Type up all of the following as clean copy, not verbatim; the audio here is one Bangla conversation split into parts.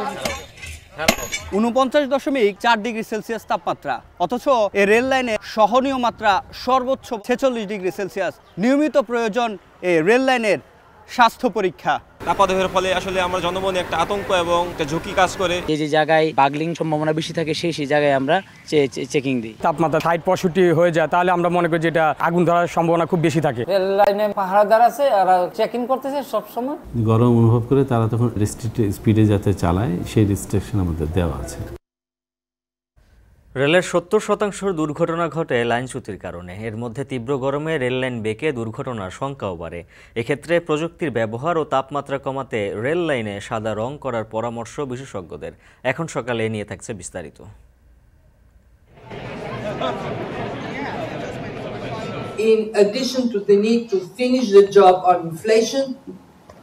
49.4 ডিগ্রি সেলসিয়াস তাপমাত্রা, অথচ এই রেল লাইনে সহনীয় মাত্রা সর্বোচ্চ 46 ডিগ্রি সেলসিয়াস। নিয়মিত প্রয়োজন এই রেল লাইনের স্বাস্থ্য পরীক্ষা। তাপদাহের ফলে আসলে আমরা জনমনে একটা আতঙ্ক এবং একটা ঝুঁকি কাজ করে। যে জায়গায় বাগলিং সম্ভাবনা বেশি থাকে সেই জায়গায় আমরা চেকিং দিই। তাপমাত্রা 60-65 হয়ে যায় তাহলে আমরা মনে করি যে এটা আগুন ধরার সম্ভাবনা খুব বেশি থাকে। রেল লাইনে পাহারাদার আছে, আর চেকিং করতেছে সব সময়। গরম অনুভব করে তারা তখন রেস্ট্রিক্টেড স্পিডে যাতে চালায় সেই রেস্ট্রিকশন আমাদের দেওয়া আছে। রেলের 70% দুর্ঘটনা ঘটে লাইনচ্যুতির কারণে। এর মধ্যে তীব্র গরমে রেল লাইন বেঁকে দুর্ঘটনার সংখ্যাও বাড়ে। এক্ষেত্রে প্রযুক্তির ব্যবহার ও তাপমাত্রা কমাতে রেল লাইনে সাদা রং করার পরামর্শ বিশেষজ্ঞদের। এখন সকালে নিয়ে থাকছে বিস্তারিত। In addition to the need to finish the job on inflation,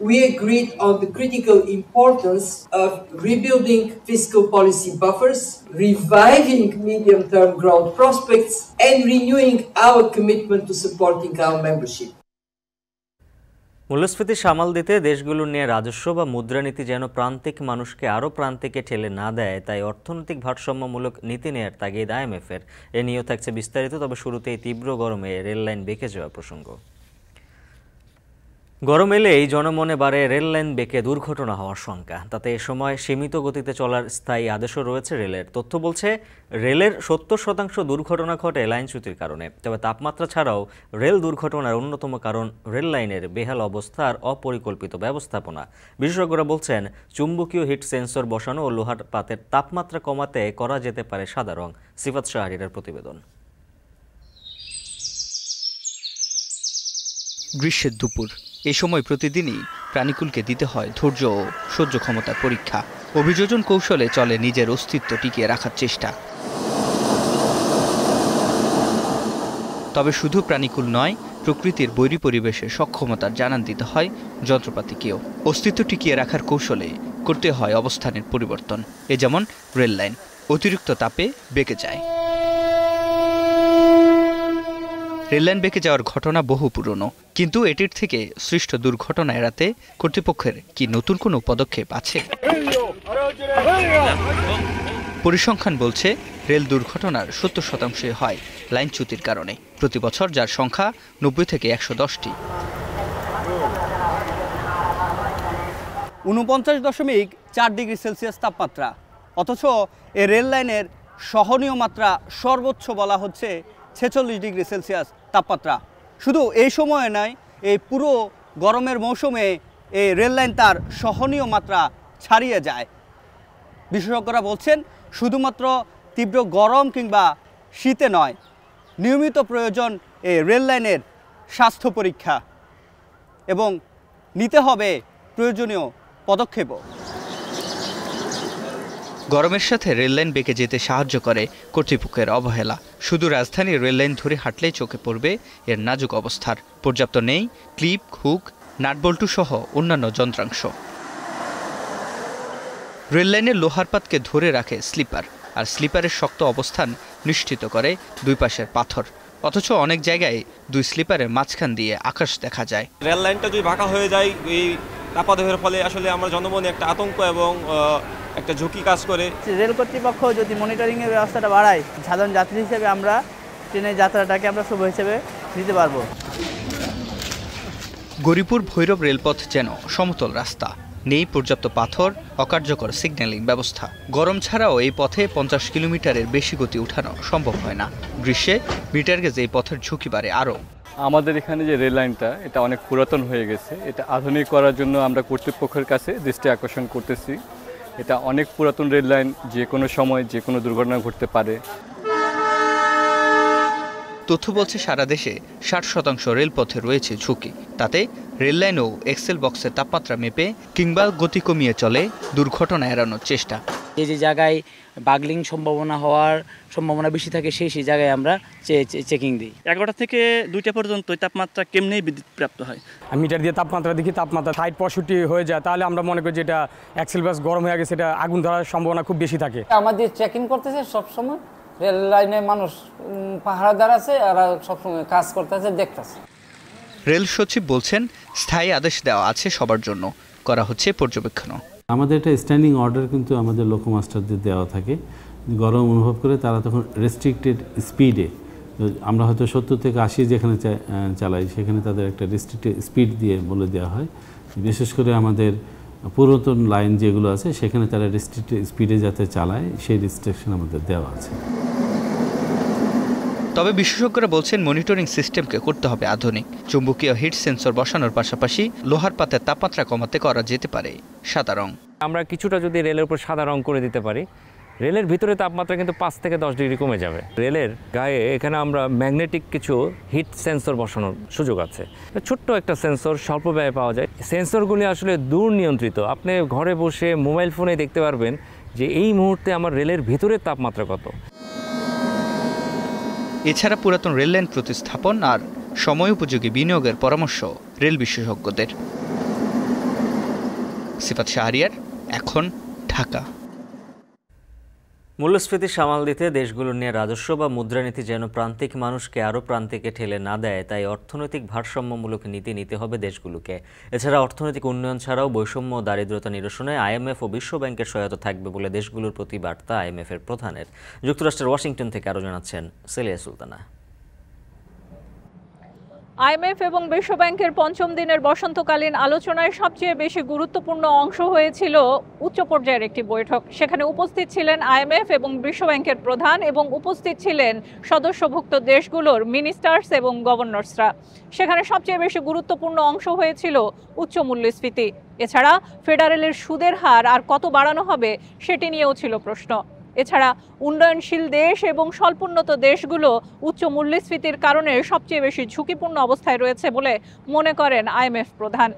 we agreed on the critical importance of rebuilding fiscal policy buffers, reviving medium-term growth prospects, and renewing our commitment to supporting our membership. মূল্যস্ফীতি সামাল দিতে দেশগুলো নিয়ে রাজস্ব বা মুদ্রানীতি যেন প্রান্তিক মানুষকে আরও প্রান্তিকে ঠেলে না দেয়, তাই অর্থনৈতিক ভারসাম্যমূলক নীতি নেয়ার তাগিদ IMF-এর। এ নিয়েও থাকছে বিস্তারিত। তবে শুরুতেই তীব্র গরমে রেল লাইন বেঁকে যাওয়া প্রসঙ্গ। গরম এলেই জনমনে বাড়ে রেল লাইন বেঁকে দুর্ঘটনা হওয়ার শঙ্কা। তাতে এ সময় সীমিত গতিতে চলার স্থায়ী আদেশও রয়েছে রেলের। তথ্য বলছে রেলের 70% দুর্ঘটনা ঘটে লাইনচ্যুতির কারণে। তবে তাপমাত্রা ছাড়াও রেল দুর্ঘটনার অন্যতম কারণ রেল লাইনের বেহাল অবস্থা আর অপরিকল্পিত ব্যবস্থাপনা। বিশেষজ্ঞরা বলছেন চুম্বকীয় হিট সেন্সর বসানো ও লোহার পাতের তাপমাত্রা কমাতে করা যেতে পারে সাদা রং। সিফাত শাহরিয়ারের প্রতিবেদন। গ্রীষ্মের দুপুর, এ সময় প্রতিদিনই প্রাণীকুলকে দিতে হয় ধৈর্য ও সহ্য ক্ষমতার পরীক্ষা। অভিযোজন কৌশলে চলে নিজের অস্তিত্ব টিকিয়ে রাখার চেষ্টা। তবে শুধু প্রাণীকুল নয়, প্রকৃতির বৈরী পরিবেশে সক্ষমতার জানান দিতে হয় যন্ত্রপাতিকেও। অস্তিত্ব টিকিয়ে রাখার কৌশলে করতে হয় অবস্থানের পরিবর্তন। এ যেমন রেল লাইন অতিরিক্ত তাপে বেঁকে যায়। রেললাইন বেঁকে যাওয়ার ঘটনা বহু পুরনো, কিন্তু এটির থেকে সৃষ্ট দুর্ঘটনা এড়াতে কর্তৃপক্ষের কি নতুন কোনো পদক্ষেপ আছে? পরিসংখ্যান বলছে রেল দুর্ঘটনার 70% হয় লাইনচ্যুতির কারণে প্রতি বছর, যার সংখ্যা 90 থেকে 110টি। 49.4 ডিগ্রি সেলসিয়াস তাপমাত্রা, অথচ এই রেল লাইনের সহনীয় মাত্রা সর্বোচ্চ বলা হচ্ছে 46 ডিগ্রি সেলসিয়াস তাপমাত্রা। শুধু এই সময়ে নয়, এই পুরো গরমের মৌসুমে এই রেল লাইন তার সহনীয় মাত্রা ছাড়িয়ে যায়। বিশেষজ্ঞরা বলছেন শুধুমাত্র তীব্র গরম কিংবা শীতে নয়, নিয়মিত প্রয়োজন এই রেল লাইনের স্বাস্থ্য পরীক্ষা এবং নিতে হবে প্রয়োজনীয় পদক্ষেপও। গরমের সাথে রেললাইন বেঁকে যেতে সাহায্য করে কর্তৃপক্ষের অবহেলা। শুধু রাজধানীর রেললাইন ধরে হাঁটলেই চোখে পড়বে এর নাজুক অবস্থার। পর্যাপ্ত নেই ক্লিপ, হুক, নাটবল্টু সহ অন্যান্য যন্ত্রাংশ। রেললাইনের লোহার পাতকে ধরে রাখে স্লিপার, আর স্লিপারের শক্ত অবস্থান নিশ্চিত করে দুই পাশের পাথর। অথচ অনেক জায়গায় দুই স্লিপারের মাঝখান দিয়ে আকাশ দেখা যায়। রেল লাইনটা যদি বাঁকা হয়ে যায় এই তাপদাহের ফলে আসলে আমরা জনমনে একটা আতঙ্ক এবং একটা ঝুঁকি কাজ করে। রেল কর্তৃপক্ষ যদি মনিটরিংয়ের ব্যবস্থাটা বাড়ায়, সাধারণ যাত্রী হিসেবে আমরা ট্রেনের যাত্রাটাকে আমরা শুভ হিসেবে দিতে পারবো। গরিপুর ভৈরব রেলপথ যেন সমতল রাস্তা, নেই পর্যাপ্ত পাথর, অকার্যকর সিগন্যালিং ব্যবস্থা। গরম ছাড়াও এই পথে 50 কিলোমিটারের বেশি গতি উঠানো সম্ভব হয় না। গ্রীষ্মে মিটার গেজ এই পথের ঝুঁকি বাড়ে আরও। আমাদের এখানে যে রেল লাইনটা, এটা অনেক পুরাতন হয়ে গেছে। এটা আধুনিক করার জন্য আমরা কর্তৃপক্ষের কাছে দৃষ্টি আকর্ষণ করতেছি। এটা অনেক পুরাতন রেল লাইন, যে কোনো সময় যে কোনো দুর্ঘটনা ঘটতে পারে। তথ্য বলছে সারা দেশে 60% রেলপথে রয়েছে ঝুঁকি। তাতে রেললাইনও এক্সেল বক্সের তাপমাত্রা মেপে কিংবা গতি কমিয়ে চলে দুর্ঘটনা এড়ানোর চেষ্টা। যে জায়গায় বাগলিং সম্ভাবনা বেশি থাকে সেই জায়গায় আমরা চেকিং দিই। 11টা থেকে 2টা পর্যন্ত তাপমাত্রা কেমনেই বিদ্যুৎ প্রাপ্ত হয়। মিটার দিয়ে তাপমাত্রা দেখি, তাপমাত্রা 60-65 হয়ে যায় তাহলে আমরা মনে করি যে এটা এক্সেল বক্স গরম হয়ে গেছে, এটা আগুন ধরার সম্ভাবনা খুব বেশি থাকে। আমাদের চেকিং করতেছে সবসময়, রেল লাইনে মানুষ পাহারাদার আছে, আর সবসময় কাজ করতেছে, দেখতেছে। রেল সচিব বলছেন স্থায়ী আদেশ দেওয়া আছে সবার জন্য, করা হচ্ছে পর্যবেক্ষণ। আমাদের একটা স্ট্যান্ডিং অর্ডার কিন্তু আমাদের লোকোমাস্টারদের দেওয়া থাকে, গরম অনুভব করে তারা তখন রেস্ট্রিক্টেড স্পিডে, আমরা হয়তো 70 থেকে 80 যেখানে চালাই সেখানে তাদের একটা রেস্ট্রিক্টেড স্পিড দিয়ে বলে দেওয়া হয়। বিশেষ করে আমাদের পুরাতন লাইন যেগুলো আছে সেখানে তারা রেস্ট্রিক্টেড স্পিডে যাতে চালায় সেই রেস্ট্রিকশন আমাদের দেওয়া আছে। তবে বিশেষজ্ঞরা বলছেন মনিটরিং সিস্টেমকে করতে হবে আধুনিক। চুম্বকীয় হিট সেন্সর বসানোর পাশাপাশি লোহার পাতের তাপমাত্রা কমাতে করা যেতে পারে সাদা রং। আমরা কিছুটা যদি রেলের উপর সাদা রং করে দিতে পারি, রেলের ভিতরে তাপমাত্রা কিন্তু 5 থেকে 10 ডিগ্রি কমে যাবে। রেলের গায়ে এখানে আমরা ম্যাগনেটিক কিছু হিট সেন্সর বসানোর সুযোগ আছে। ছোট্ট একটা সেন্সর, স্বল্প ব্যয়ে পাওয়া যায়। সেন্সরগুলি আসলে দূর নিয়ন্ত্রিত। আপনি ঘরে বসে মোবাইল ফোনে দেখতে পারবেন যে এই মুহূর্তে আমার রেলের ভিতরের তাপমাত্রা কত। এছাড়া পুরাতন রেললাইন প্রতিস্থাপন আর সময় উপযোগী বিনিয়োগের পরামর্শ রেল বিশেষজ্ঞদের। সিফাত শাহরিয়ার, এখন, ঢাকা। মূল্যস্ফীতি সামাল দিতে দেশগুলো নিয়ে রাজস্ব বা মুদ্রানীতি যেন প্রান্তিক মানুষকে আরও প্রান্তিকে ঠেলে না দেয়, তাই অর্থনৈতিক ভারসাম্যমূলক নীতি নিতে হবে দেশগুলোকে। এছাড়া অর্থনৈতিক উন্নয়ন ছাড়াও বৈষম্য ও দারিদ্রতা নিরসনে আইএমএফ ও বিশ্ব ব্যাংকের সহায়তা থাকবে বলে দেশগুলোর প্রতি বার্তা আইএমএফের প্রধানের। যুক্তরাষ্ট্রের ওয়াশিংটন থেকে আরও জানাচ্ছেন সেলিয়া সুলতানা। আইএমএফ এবং বিশ্ব ব্যাংকের পঞ্চম দিনের বসন্তকালীন আলোচনায় সবচেয়ে বেশি গুরুত্বপূর্ণ অংশ হয়েছিল উচ্চ পর্যায়ের একটি বৈঠক। সেখানে উপস্থিত ছিলেন আইএমএফ এবং বিশ্ব ব্যাংকের প্রধান এবং উপস্থিত ছিলেন সদস্যভুক্ত দেশগুলোর মিনিস্টার্স এবং গভর্নর্সরা। সেখানে সবচেয়ে বেশি গুরুত্বপূর্ণ অংশ হয়েছিল উচ্চ মূল্যস্ফীতি। এছাড়া ফেডারেলের সুদের হার আর কত বাড়ানো হবে সেটি নিয়েও ছিল প্রশ্ন। এছাড়া উন্নয়নশীল দেশ এবং স্বল্পোন্নত দেশগুলো উচ্চ মূল্যস্ফীতির কারণে সবচেয়ে বেশি ঝুঁকিপূর্ণ অবস্থায় রয়েছে বলে মনে করেন আইএমএফ প্রধান।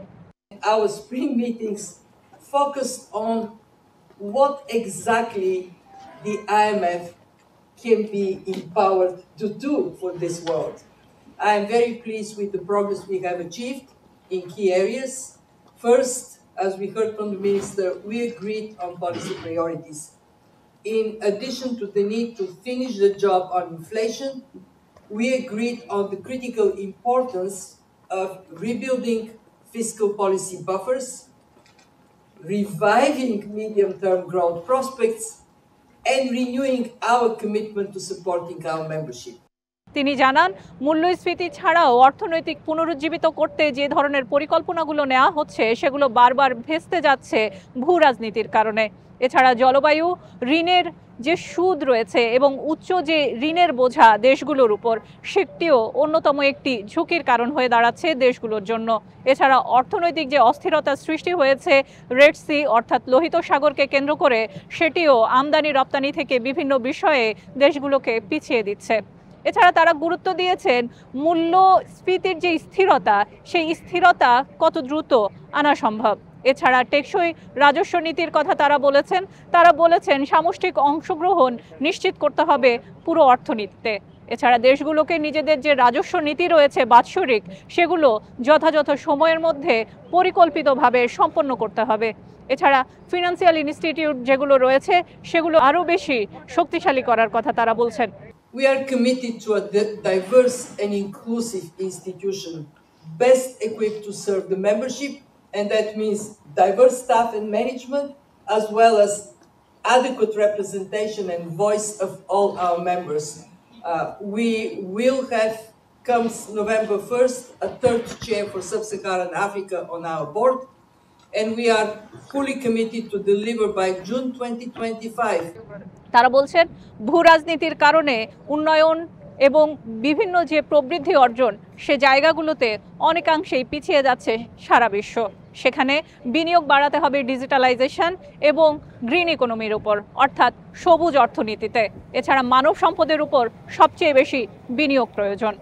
Our spring meetings focused on what exactly the IMF can be empowered to do for this world. I am very pleased with the progress we have achieved in key areas. First, as we heard from the Minister, we agreed on policy priorities. In addition to the need to finish the job on inflation, we agreed on the critical importance of rebuilding fiscal policy buffers, reviving medium-term growth prospects, and renewing our commitment to supporting our membership. তিনি জানান, মূল্যস্ফীতি ছাড়াও অর্থনৈতিক পুনরুজ্জীবিত করতে যে ধরনের পরিকল্পনাগুলো নেওয়া হচ্ছে সেগুলো বারবার ভেস্তে যাচ্ছে ভূ রাজনীতির কারণে। এছাড়া জলবায়ু, ঋণের যে সুদ রয়েছে এবং উচ্চ যে ঋণের বোঝা দেশগুলোর উপর, সেটিও অন্যতম একটি ঝুঁকির কারণ হয়ে দাঁড়াচ্ছে দেশগুলোর জন্য। এছাড়া অর্থনৈতিক যে অস্থিরতা সৃষ্টি হয়েছে রেড সি অর্থাৎ লোহিত সাগরকে কেন্দ্র করে, সেটিও আমদানি রপ্তানি থেকে বিভিন্ন বিষয়ে দেশগুলোকে পিছিয়ে দিচ্ছে। এছাড়া তারা গুরুত্ব দিয়েছেন মূল্যস্ফীতির যে স্থিরতা, সেই স্থিরতা কত দ্রুত আনা সম্ভব। এছাড়া টেকসই রাজস্ব নীতির কথা তারা বলেছেন সামষ্টিক অংশগ্রহণ নিশ্চিত করতে হবে পুরো অর্থনীতিতে। এছাড়া দেশগুলোকে নিজেদের যে রাজস্ব নীতি রয়েছে বাৎসরিক, সেগুলো যথাযথ সময়ের মধ্যে পরিকল্পিতভাবে সম্পন্ন করতে হবে। এছাড়া ফিনান্সিয়াল ইনস্টিটিউট যেগুলো রয়েছে সেগুলো আরও বেশি শক্তিশালী করার কথা তারা বলছেন। We are committed to a diverse and inclusive institution, best equipped to serve the membership, and that means diverse staff and management, as well as adequate representation and voice of all our members. We will have, comes November 1st, a third chair for Sub-Saharan Africa on our board, and we are fully committed to deliver by June 2025. তারা বলছেন ভূ রাজনীতির কারণে উন্নয়ন এবং বিভিন্ন যে প্রবৃদ্ধি অর্জন, সে জায়গাগুলোতে অনেকাংশেই পিছিয়ে যাচ্ছে সারা বিশ্ব। সেখানে বিনিয়োগ বাড়াতে হবে ডিজিটালাইজেশন এবং গ্রিন ইকোনমির উপর, অর্থাৎ সবুজ অর্থনীতিতে। এছাড়া মানব সম্পদের উপর সবচেয়ে বেশি বিনিয়োগ প্রয়োজন।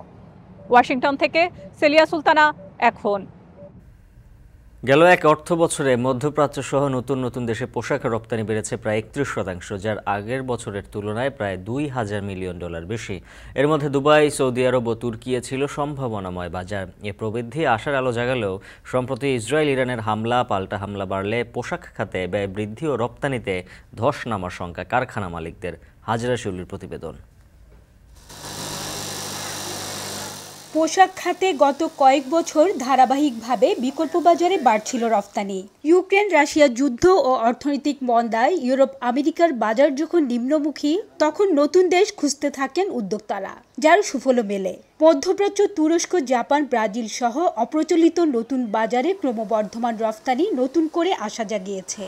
ওয়াশিংটন থেকে সেলিয়া সুলতানা, এখন। গেল এক অর্থ বছরে মধ্যপ্রাচ্য সহ নতুন নতুন দেশে পোশাক রপ্তানি বেড়েছে প্রায় 31%, যার আগের বছরের তুলনায় প্রায় $2,000 মিলিয়ন বেশি। এর মধ্যে দুবাই, সৌদি আরব ও তুর্কি ছিল সম্ভাবনাময় বাজার। এ প্রবৃদ্ধি আশার আলো জাগালেও সম্প্রতি ইসরায়েল ইরানের হামলা, পাল্টা হামলা বাড়লে পোশাক খাতে ব্যয় বৃদ্ধি ও রপ্তানিতে ধস নামার শঙ্কা কারখানা মালিকদের। হাজরা শিউলির প্রতিবেদন। পোশাক খাতে গত কয়েক বছর ধারাবাহিকভাবে বিকল্প বাজারে বাড়ছিল রফতানি। ইউক্রেন রাশিয়া যুদ্ধ ও অর্থনৈতিক মন্দায় ইউরোপ আমেরিকার বাজার যখন নিম্নমুখী, তখন নতুন দেশ খুঁজতে থাকেন উদ্যোক্তারা, যার সুফলও মেলে। মধ্যপ্রাচ্য, তুরস্ক, জাপান, ব্রাজিল সহ অপ্রচলিত নতুন বাজারে ক্রমবর্ধমান রফতানি নতুন করে আশা জাগিয়েছে।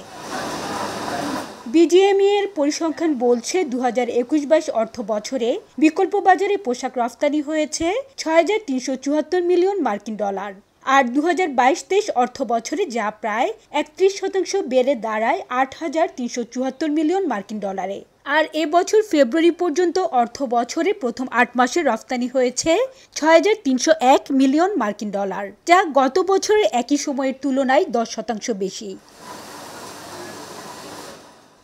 বিজিএমইএ এর পরিসংখ্যান বলছে 2021-22 অর্থ বছরে বিকল্প বাজারে পোশাক রফতানি হয়েছে 6,374 মিলিয়ন মার্কিন ডলার, আর 2022-23 অর্থ বছরে যা প্রায় 31% বেড়ে দাঁড়ায় 8,374 মিলিয়ন মার্কিন ডলারে। আর এবছর ফেব্রুয়ারি পর্যন্ত অর্থ বছরে প্রথম 8 মাসে রফতানি হয়েছে 6,301 মিলিয়ন মার্কিন ডলার, যা গত বছরের একই সময়ের তুলনায় 10% বেশি।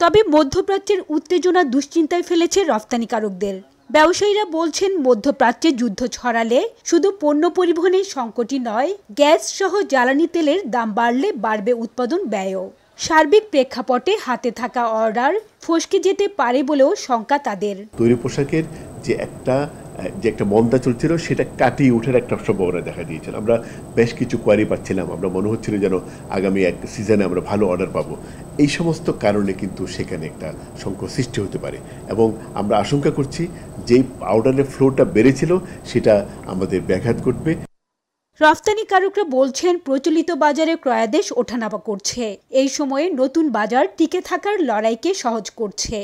তবে মধ্যপ্রাচ্যের উত্তেজনা দুশ্চিন্তায় ফেলেছে রফতানিকারকদের। ব্যবসায়ীরা বলছেন, মধ্যপ্রাচ্যে যুদ্ধ ছড়ালে শুধু পণ্য পরিবহনের সংকটই নয়, গ্যাস সহ জ্বালানি তেলের দাম বাড়লে বাড়বে উৎপাদন ব্যয়ও। সার্বিক প্রেক্ষাপটে হাতে থাকা অর্ডার ফসকে যেতে পারে বলেও শঙ্কা তাদের। তৈরি পোশাকের যে একটা মন্দা চলছিল, সেটা কাটিয়ে ওঠার একটা সম্ভাবনা দেখা দিয়েছিল। আমরা বেশ কিছু কোয়ারি পাচ্ছিলাম, আমরা মনে হচ্ছিল যেন আগামী এক সিজনে আমরা ভালো অর্ডার পাবো। এই সমস্ত কারণে কিন্তু সেখানে একটা সংকট সৃষ্টি হতে পারে, এবং আমরা আশঙ্কা করছি যেই অর্ডারের ফ্লোটা বেড়েছিল সেটা আমাদের ব্যাঘাত ঘটবে। রফতানিকারকরা বলছেন, প্রচলিত বাজারে ক্রয়াদেশ ওঠানামা করছে। এই সময়ে নতুন বাজার টিকে থাকার লড়াইকে সহজ করছে।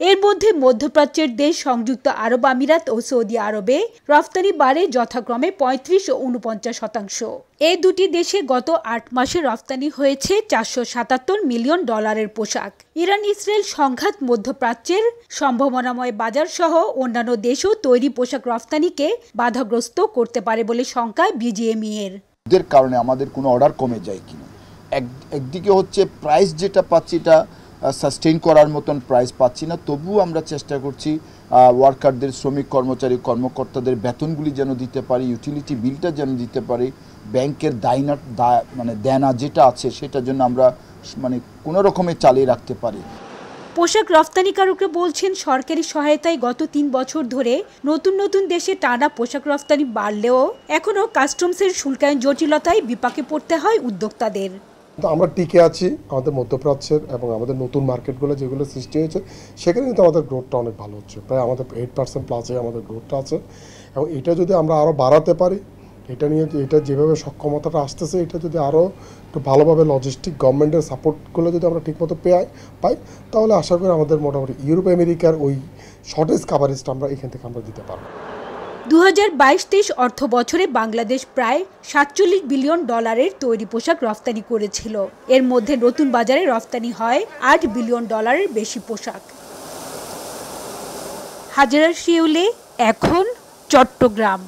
এর মধ্যে মধ্যপ্রাচ্যের দেশ সংযুক্ত আরব আমিরাত ও সৌদি আরবে রফতানি বাড়ে যথাক্রমে 35 ও 49%। এই দুটি দেশে গত 8 মাসে রফতানি হয়েছে 477 মিলিয়ন ডলারের পোশাক। ইরান ইসরায়েল সংঘাত মধ্যপ্রাচ্যের সম্ভাবনাময় বাজার সহ অন্যান্য দেশও তৈরি পোশাক রফতানিকে বাধাগ্রস্ত করতে পারে বলে শঙ্কা বিজিএমইএর। এর কারণে আমাদের কোনো অর্ডার কমে যায় কিনা, একদিকে হচ্ছে প্রাইস যেটা পাচ্ছি এটা সাস্টেইন করার মতন প্রাইস পাচ্ছি না, তবুও আমরা চেষ্টা করছি ওয়ার্কারদের, শ্রমিক কর্মচারী কর্মকর্তাদের বেতনগুলি যেন দিতে পারি, ইউটিলিটি বিলটা যেন দিতে পারি, ব্যাংকের দেনা যেটা আছে সেটার জন্য আমরা কোনো রকমে চালিয়ে রাখতে পারি। পোশাক রফতানিকারকরা বলছেন, সরকারি সহায়তায় গত 3 বছর ধরে নতুন নতুন দেশে টানা পোশাক রফতানি বাড়লেও এখনও কাস্টমসের শুল্কায়ন জটিলতায় বিপাকে পড়তে হয় উদ্যোক্তাদের। আমরা টিকে আছি আমাদের মধ্যপ্রাচ্যের এবং আমাদের নতুন মার্কেটগুলো যেগুলো সৃষ্টি হয়েছে, সেখানে কিন্তু আমাদের গ্রোথটা অনেক ভালো হচ্ছে। প্রায় আমাদের 8% প্লাসে আমাদের গ্রোথটা আছে, এবং এটা যদি আমরা আরও বাড়াতে পারি, এটা যেভাবে সক্ষমতাটা আসতেছে, এটা যদি আরও একটু ভালোভাবে লজিস্টিক গভর্নমেন্টের সাপোর্টগুলো যদি আমরা ঠিকমতো পাই, তাহলে আশা করি আমাদের মোটামুটি ইউরোপ আমেরিকার ওই শর্টেজ কাভারেজটা আমরা এখান থেকে আমরা দিতে পারবো। 2022-23 অর্থ বছরে বাংলাদেশ প্রায় 47 বিলিয়ন ডলারের তৈরি পোশাক রফতানি করেছিল। এর মধ্যে নতুন বাজারে রফতানি হয় 8 বিলিয়ন ডলারের বেশি পোশাক। হাজেরা শিউলি, এখন চট্টগ্রাম।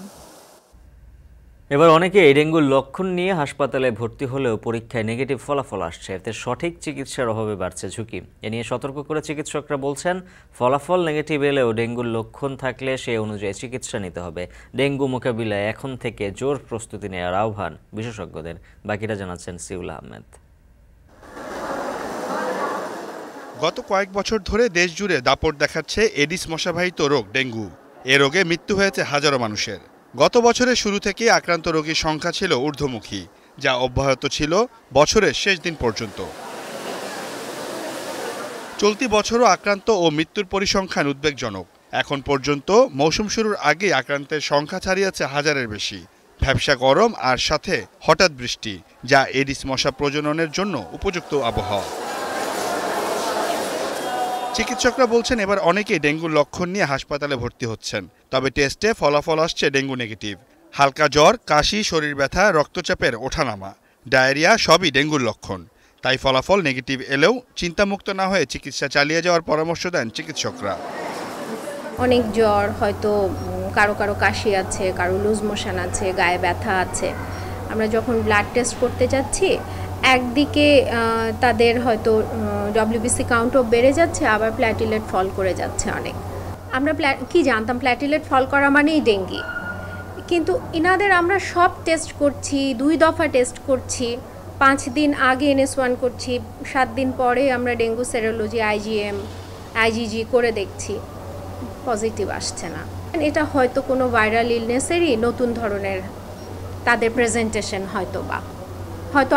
এবার অনেকে ডেঙ্গুর লক্ষণ নিয়ে হাসপাতালে ভর্তি হলেও পরীক্ষায় নেগেটিভ ফলাফল আসছে। এতে সঠিক চিকিৎসার অভাবে বাড়ছে ঝুঁকি। এ নিয়ে সতর্ক করে চিকিৎসকরা বলছেন, ফলাফল নেগেটিভ এলেও ডেঙ্গুর লক্ষণ থাকলে সে অনুযায়ী চিকিৎসা নিতে হবে। ডেঙ্গু মোকাবিলায় এখন থেকে জোর প্রস্তুতি নেওয়ার আহ্বান বিশেষজ্ঞদের। বাকিটা জানাচ্ছেন সিউল আহমেদ। গত কয়েক বছর ধরে দেশ জুড়ে দাপট দেখাচ্ছে এডিস মশাবাহিত রোগ ডেঙ্গু। এ রোগে মৃত্যু হয়েছে হাজারো মানুষের। গত বছরের শুরু থেকে আক্রান্ত রোগীর সংখ্যা ছিল ঊর্ধ্বমুখী, যা অব্যাহত ছিল বছরের শেষ দিন পর্যন্ত। চলতি বছরও আক্রান্ত ও মৃত্যুর পরিসংখ্যান উদ্বেগজনক। এখন পর্যন্ত মৌসুম শুরুর আগেই আক্রান্তের সংখ্যা ছাড়িয়েছে হাজারের বেশি। ভ্যাপসা গরম আর সাথে হঠাৎ বৃষ্টি, যা এডিস মশা প্রজননের জন্য উপযুক্ত আবহাওয়া। চিকিৎসকরা বলছেন, এবার অনেকেই ডেঙ্গুর লক্ষণ নিয়ে হাসপাতালে ভর্তি হচ্ছেন, তবে টেস্টে ফলাফল আসছে ডেঙ্গু নেগেটিভ। হালকা জ্বর, কাশি, শরীর ব্যথা, রক্তচাপের ওঠানামা, ডায়রিয়া সবই ডেঙ্গুর লক্ষণ। তাই ফলাফল নেগেটিভ এলেও চিন্তামুক্ত না হয়ে চিকিৎসা চালিয়ে যাওয়ার পরামর্শ দেন চিকিৎসকরা। অনেক জ্বর, হয়তো কারো কারো কাশি আছে, কারো লুজ মোশন আছে, গায়ে ব্যথা আছে। আমরা যখন ব্লাড টেস্ট করতে যাচ্ছি, একদিকে তাদের হয়তো ডব্লিউবিসি কাউন্টও বেড়ে যাচ্ছে, আবার প্ল্যাটিলেট ফল করে যাচ্ছে অনেক। আমরা কি জানতাম প্ল্যাটিলেট ফল করা মানেই ডেঙ্গি, কিন্তু ইনাদের আমরা সব টেস্ট করছি, 2 দফা টেস্ট করছি, 5 দিন আগে NS1 করছি, 7 দিন পরে আমরা ডেঙ্গু সেরোলজি, IgM, IgG করে দেখছি, পজিটিভ আসছে না। এটা হয়তো কোনো ভাইরাল ইলনেসেরই নতুন ধরনের তাদের প্রেজেন্টেশন হয়তো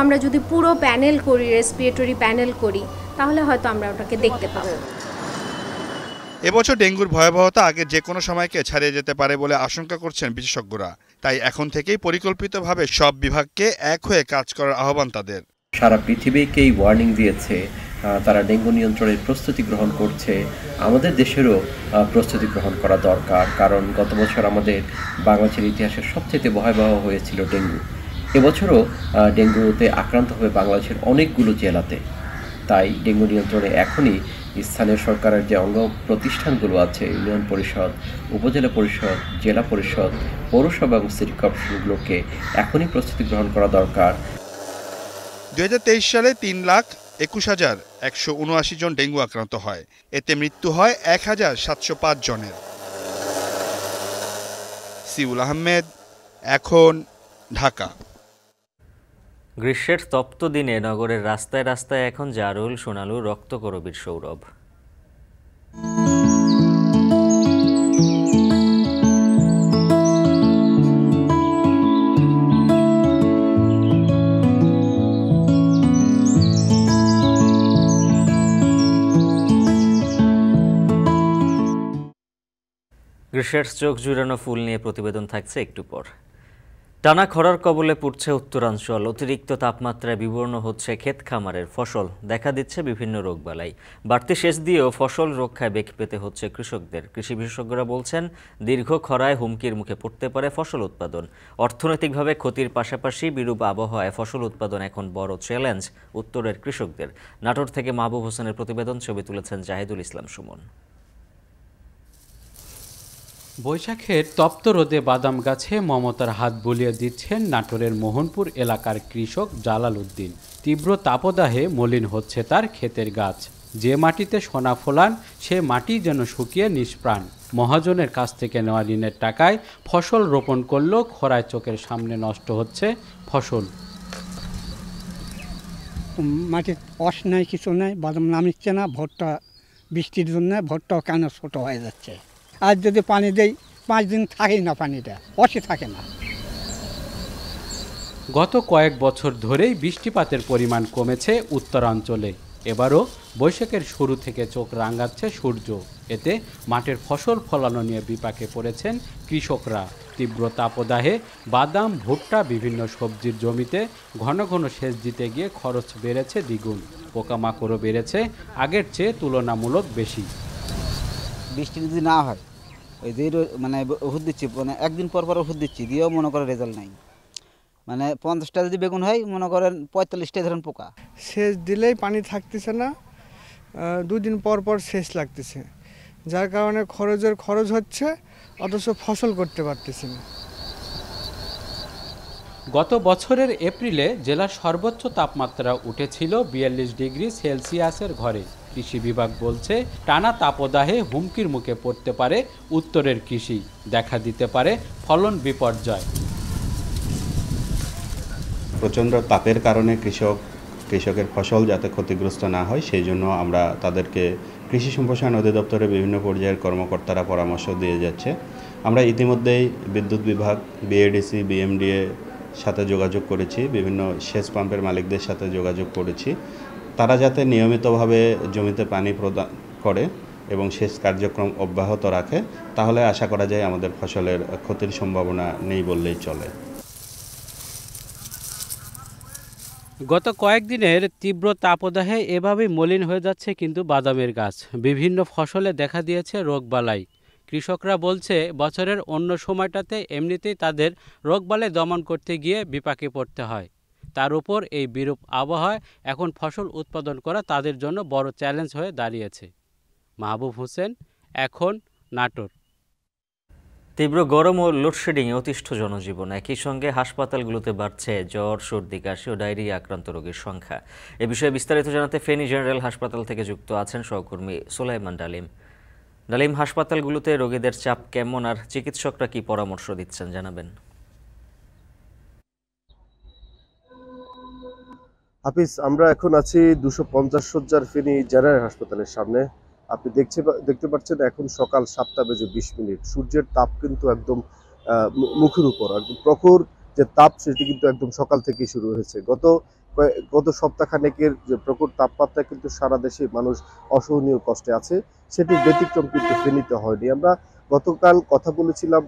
আমরা যদি পুরো প্যানেল করি, রেসপিরেটরি প্যানেল করি, তাহলে হয়তো আমরা ওটাকে দেখতে পাবো। এবছর ডেঙ্গুর ভয়াবহতা আগে যে কোনো সময়কে ছাড়িয়ে যেতে পারে বলে আশঙ্কা করছেন বিশেষজ্ঞরা। তাই এখন থেকেই পরিকল্পিতভাবে সব বিভাগকে এক হয়ে কাজ করার আহ্বান তাদের। সারা পৃথিবীকেই ওয়ার্নিং দিয়েছে, তারা ডেঙ্গু নিয়ন্ত্রণের প্রস্তুতি গ্রহণ করছে। আমাদের দেশেরও প্রস্তুতি গ্রহণ করা দরকার, কারণ গত বছর আমাদের বাংলাদেশের ইতিহাসের সবচেয়ে ভয়াবহ হয়েছিল ডেঙ্গু। এবছরও ডেঙ্গুতে আক্রান্ত হবে বাংলাদেশের অনেকগুলো জেলাতে। তাই ডেঙ্গু নিয়ন্ত্রণে এখনই স্থানীয় সরকারের যে অঙ্গ প্রতিষ্ঠানগুলো আছে, ইউনিয়ন পরিষদ, উপজেলা পরিষদ, জেলা পরিষদ, পৌরসভা এবং সিটি কর্পোরেশনগুলোকে এখনই প্রস্তুতি গ্রহণ করা দরকার। 2023 সালে 3,21,179 জন ডেঙ্গু আক্রান্ত হয়। এতে মৃত্যু হয় 1,705 জনের। সিউল আহমেদ, এখন, ঢাকা। গ্রীষ্মের তপ্ত দিনে নগরের রাস্তায় রাস্তায় এখন জারুল, সোনালু, রক্তকরবীর সৌরভ। গ্রীষ্মের চোখ জুড়ানো ফুল নিয়ে প্রতিবেদন থাকছে একটু পর। টানা খরার কবলে পড়ছে উত্তরাঞ্চল। অতিরিক্ত তাপমাত্রায় বিবর্ণ হচ্ছে ক্ষেত খামারের ফসল, দেখা দিচ্ছে বিভিন্ন রোগবালাই। বাড়তি সেচ দিয়েও ফসল রক্ষায় বেগ পেতে হচ্ছে কৃষকদের। কৃষি বিশেষজ্ঞরা বলছেন, দীর্ঘ খরায় হুমকির মুখে পড়তে পারে ফসল উৎপাদন। অর্থনৈতিকভাবে ক্ষতির পাশাপাশি বিরূপ আবহাওয়ায় ফসল উৎপাদন এখন বড় চ্যালেঞ্জ উত্তরের কৃষকদের। নাটোর থেকে মাহবুব হোসেনের প্রতিবেদন, ছবি তুলেছেন জাহিদুল ইসলাম সুমন। বৈশাখের তপ্ত রোদে বাদাম গাছে মমতার হাত বুলিয়ে দিচ্ছেন নাটোরের মোহনপুর এলাকার কৃষক জালাল উদ্দিন। তীব্র তাপদাহে মলিন হচ্ছে তার ক্ষেতের গাছ। যে মাটিতে সোনা ফোলান সে মাটি যেন শুকিয়ে নিষ্প্রাণ। মহাজনের কাছ থেকে নেওয়া ঋণের টাকায় ফসল রোপণ করলেও খরায় চোখের সামনে নষ্ট হচ্ছে ফসল। মাটির অস নাই, কিছু নাই, বাদাম নামিচ্ছে না। ভোটটা বৃষ্টির জন্য ভোটটাও কেন ছোটো হয়ে যাচ্ছে। আর যদি পানি দেই 5 দিন থাকেই না, পানিটা অসে থাকে না। গত কয়েক বছর ধরেই বৃষ্টিপাতের পরিমাণ কমেছে উত্তরাঞ্চলে। এবারও বৈশাখের শুরু থেকে চোখ রাঙাচ্ছে সূর্য। এতে মাঠের ফসল ফলানো নিয়ে বিপাকে পড়েছেন কৃষকরা। তীব্র তাপদাহে বাদাম, ভুট্টা, বিভিন্ন সবজির জমিতে ঘন ঘন সেচ দিতে গিয়ে খরচ বেড়েছে দ্বিগুণ। পোকামাকড়ও বেড়েছে আগের চেয়ে তুলনামূলক বেশি। বৃষ্টি যদি না হয়, ওই যে মানে ওষুধ দিচ্ছি, মানে একদিন পর পর ওষুধ দিচ্ছি, দিয়েও মনে করেন রেজাল্ট নাই। মানে 50টা যদি বেগুন হয়, মনে করেন 45টাই ধরেন পোকা। সেচ দিলেই পানি থাকতেছে না, 2 দিন পর পর সেচ লাগতেছে, যার কারণে খরচ হচ্ছে, অথচ ফসল করতে পারতেছি না। গত বছরের এপ্রিলে জেলার সর্বোচ্চ তাপমাত্রা উঠেছিল 42 ডিগ্রি সেলসিয়াসের ঘরে। কৃষি বিভাগ বলছে, টানা তাপদাহে হুমকির মুখে পড়তে পারে উত্তরের কৃষি। দেখা দিতে পারে ফলন বিপর্যয়। প্রচণ্ড তাপের কারণে কৃষকের ফসল যাতে ক্ষতিগ্রস্ত না হয়, সেই জন্য আমরা তাদেরকে কৃষি সম্প্রসারণ অধিদপ্তরের বিভিন্ন পর্যায়ের কর্মকর্তারা পরামর্শ দিয়ে যাচ্ছে। আমরা ইতিমধ্যেই বিদ্যুৎ বিভাগ, বিএডিসি, বিএমডিএ সাথে যোগাযোগ করেছি, বিভিন্ন সেচ পাম্পের মালিকদের সাথে যোগাযোগ করেছি। তারা যাতে নিয়মিতভাবে জমিতে পানি প্রদান করে এবং সেচ কার্যক্রম অব্যাহত রাখে, তাহলে আশা করা যায় আমাদের ফসলের ক্ষতির সম্ভাবনা নেই বললেই চলে। গত কয়েকদিনের তীব্র তাপদাহে এভাবেই মলিন হয়ে যাচ্ছে কিন্তু বাদামের গাছ। বিভিন্ন ফসলে দেখা দিয়েছে রোগবালাই। কৃষকরা বলছে, বছরের অন্য সময়টাতে এমনিতেই তাদের রোগবালাই দমন করতে গিয়ে বিপাকে পড়তে হয়। তার উপর এই বিরূপ আবহাওয়ায় এখন ফসল উৎপাদন করা তাদের জন্য বড় চ্যালেঞ্জ হয়ে দাঁড়িয়েছে। মাহবুব হোসেন, এখন, নাটোর। তীব্র গরম ও লোডশেডিংয়ে অতিষ্ঠ জনজীবন। একই সঙ্গে হাসপাতালগুলোতে বাড়ছে জ্বর, সর্দি, কাশি ও ডায়রিয়া আক্রান্ত রোগীর সংখ্যা। এ বিষয়ে বিস্তারিত জানাতে ফেনী জেনারেল হাসপাতাল থেকে যুক্ত আছেন সহকর্মী সুলাইমান ডালিম। ডালিম, হাসপাতালগুলোতে রোগীদের চাপ কেমন আর চিকিৎসকরা কি পরামর্শ দিচ্ছেন জানাবেন। হাফিজ, আমরা এখন আছি 250 শয্যার ফেনী জেনারেল হাসপাতালের সামনে। আপনি দেখতে পাচ্ছেন এখন সকাল 7:20 সূর্যের তাপ কিন্তু একদম মুখের উপর, একদম প্রখর যে তাপ সেটি কিন্তু একদম সকাল থেকেই শুরু হয়েছে। গত সপ্তাহখানেকের যে প্রখর তাপমাত্রা কিন্তু সারা দেশে মানুষ অসহনীয় কষ্টে আছে, সেটির ব্যতিক্রম কিন্তু ফেনীতে হয়নি। আমরা গতকাল কথা বলেছিলাম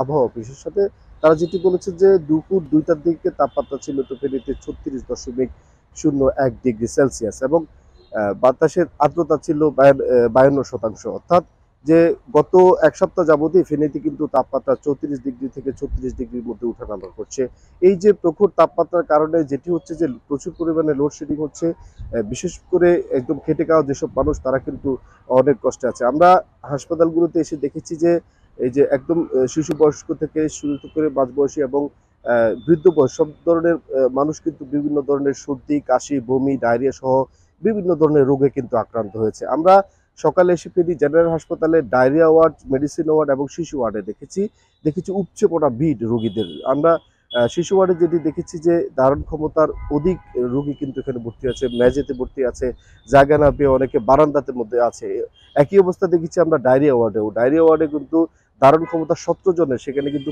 আবহাওয়া অফিসের সাথে, তারা যেটি বলেছে যে দুপুর 2টার দিকে তাপমাত্রা ছিল তো ফেনীতে 36.01 ডিগ্রি সেলসিয়াস এবং বাতাসের আর্দ্রতা ছিল 52%। অর্থাৎ যে গত এক সপ্তাহ যাবতই ফেনীতে কিন্তু তাপমাত্রা 34 ডিগ্রি থেকে 36 ডিগ্রির মধ্যে উঠানামা করছে। এই যে প্রখর তাপমাত্রার কারণে যেটি হচ্ছে যে প্রচুর পরিমাণে লোডশেডিং হচ্ছে, বিশেষ করে একদম খেটে খাওয়া যেসব মানুষ তারা কিন্তু অনেক কষ্টে আছে। আমরা হাসপাতালগুলোতে এসে দেখেছি যে এই যে একদম শিশু বয়স্ক থেকে শুরু করে মাঝবয়সী এবং বৃদ্ধ বয়স সব ধরনের মানুষ কিন্তু বিভিন্ন ধরনের সর্দি, কাশি, বমি, ডায়রিয়া সহ বিভিন্ন ধরনের রোগে কিন্তু আক্রান্ত হয়েছে। আমরা সকালে এসে ফেনী জেনারেল হাসপাতালে ডায়রিয়া ওয়ার্ড, মেডিসিন ওয়ার্ড এবং শিশু ওয়ার্ডে দেখেছি উপচে পড়া ভিড় রোগীদের। আমরা শিশু ওয়ার্ডে যেটি দেখেছি যে ধারণ ক্ষমতার অধিক রোগী কিন্তু এখানে ভর্তি আছে, মেঝেতে ভর্তি আছে, জায়গা না পেয়ে অনেকে বারান্দাতে মধ্যে আছে। একই অবস্থা দেখেছি আমরা ডায়রিয়া ওয়ার্ডে কিন্তু ধারণ ক্ষমতা 70 জনের, সেখানে কিন্তু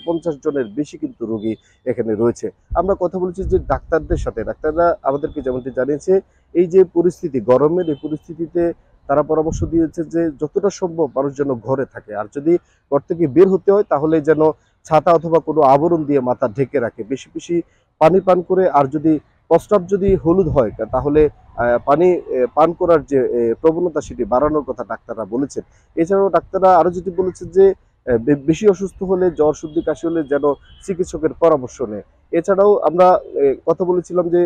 50 জনের বেশি কিন্তু রোগী এখানে রয়েছে। আমরা কথা বলেছি যে ডাক্তারদের সাথে, ডাক্তাররা আমাদেরকে যেমনটি জানিয়েছে এই যে পরিস্থিতি, গরমের এই পরিস্থিতিতে তারা পরামর্শ দিয়েছে যে যতটা সম্ভব মানুষ যেন ঘরে থাকে, আর যদি ঘর থেকে বের হতে হয় তাহলে যেন ছাতা অথবা কোনো আবরণ দিয়ে মাথা ঢেকে রাখে, বেশি বেশি পানি পান করে, আর যদি প্রস্রাব যদি হলুদ হয় তাহলে পানি পান করার যে প্রবণতা সেটি বাড়ানোর কথা ডাক্তাররা বলেছেন। এছাড়াও ডাক্তাররা আরও যেটি বলেছেন যে বেশি অসুস্থ হলে, জ্বর, সর্দি, কাশি হলে যেন চিকিৎসকের পরামর্শ নেয়। এছাড়াও আমরা কথা বলেছিলাম যে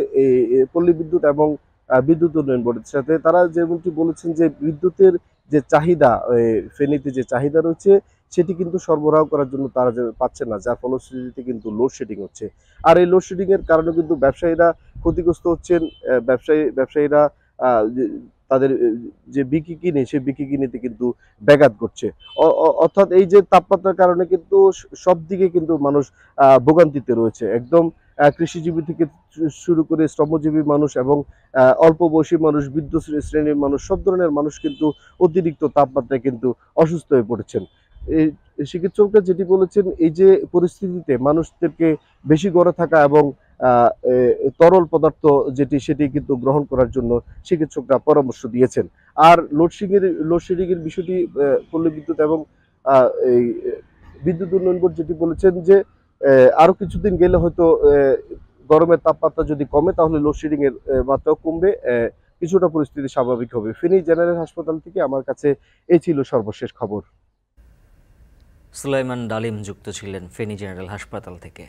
পল্লী বিদ্যুৎ এবং বিদ্যুৎ উন্নয়ন বোর্ডের সাথে, তারা যেমনটি বলেছেন যে বিদ্যুতের যে চাহিদা ফেনীতে যে চাহিদা রয়েছে সেটি কিন্তু সরবরাহ করার জন্য তারা পাচ্ছে না, যার ফলশ্রুতিতে কিন্তু লোডশেডিং হচ্ছে। আর এই লোডশেডিং এর কারণে কিন্তু ব্যবসায়ীরা ক্ষতিগ্রস্ত হচ্ছেন। ব্যবসায়ীরা তাদের যে বিক্রি কিনে সেই বিক্রি কিনেতে কিন্তু ব্যাঘাত ঘটছে। অর্থাৎ এই যে তাপমাত্রার কারণে কিন্তু সব দিকে কিন্তু মানুষ ভোগান্তিতে রয়েছে। একদম কৃষিজীবী থেকে শুরু করে শ্রমজীবী মানুষ এবং অল্প বয়সী মানুষ, বৃদ্ধ শ্রেণীর মানুষ, সব ধরনের মানুষ কিন্তু অতিরিক্ত তাপমাত্রায় কিন্তু অসুস্থ হয়ে পড়েছেন। এই চিকিৎসকরা যেটি বলেছেন এই যে পরিস্থিতিতে মানুষদেরকে বেশি ঘরে থাকা এবং তরল পদার্থ সেটি কিন্তু গ্রহণ করার জন্য চিকিৎসকরা পরামর্শ দিয়েছেন। আর লোডশেডিং এর বিষয়টি পল্লী বিদ্যুৎ এবং এই বিদ্যুৎ উন্নয়ন বোর্ড যেটি বলেছেন যে আরো কিছুদিন গেলে হয়তো গরমের তাপমাত্রা যদি কমে তাহলে লোডশেডিং এর মাত্রাও কমবে, কিছুটা পরিস্থিতি স্বাভাবিক হবে। ফেনী জেনারেল হাসপাতাল থেকে আমার কাছে এই ছিল সর্বশেষ খবর। সুলাইমান ডালিম যুক্ত ছিলেন ফেনী জেনারেল হাসপাতাল থেকে।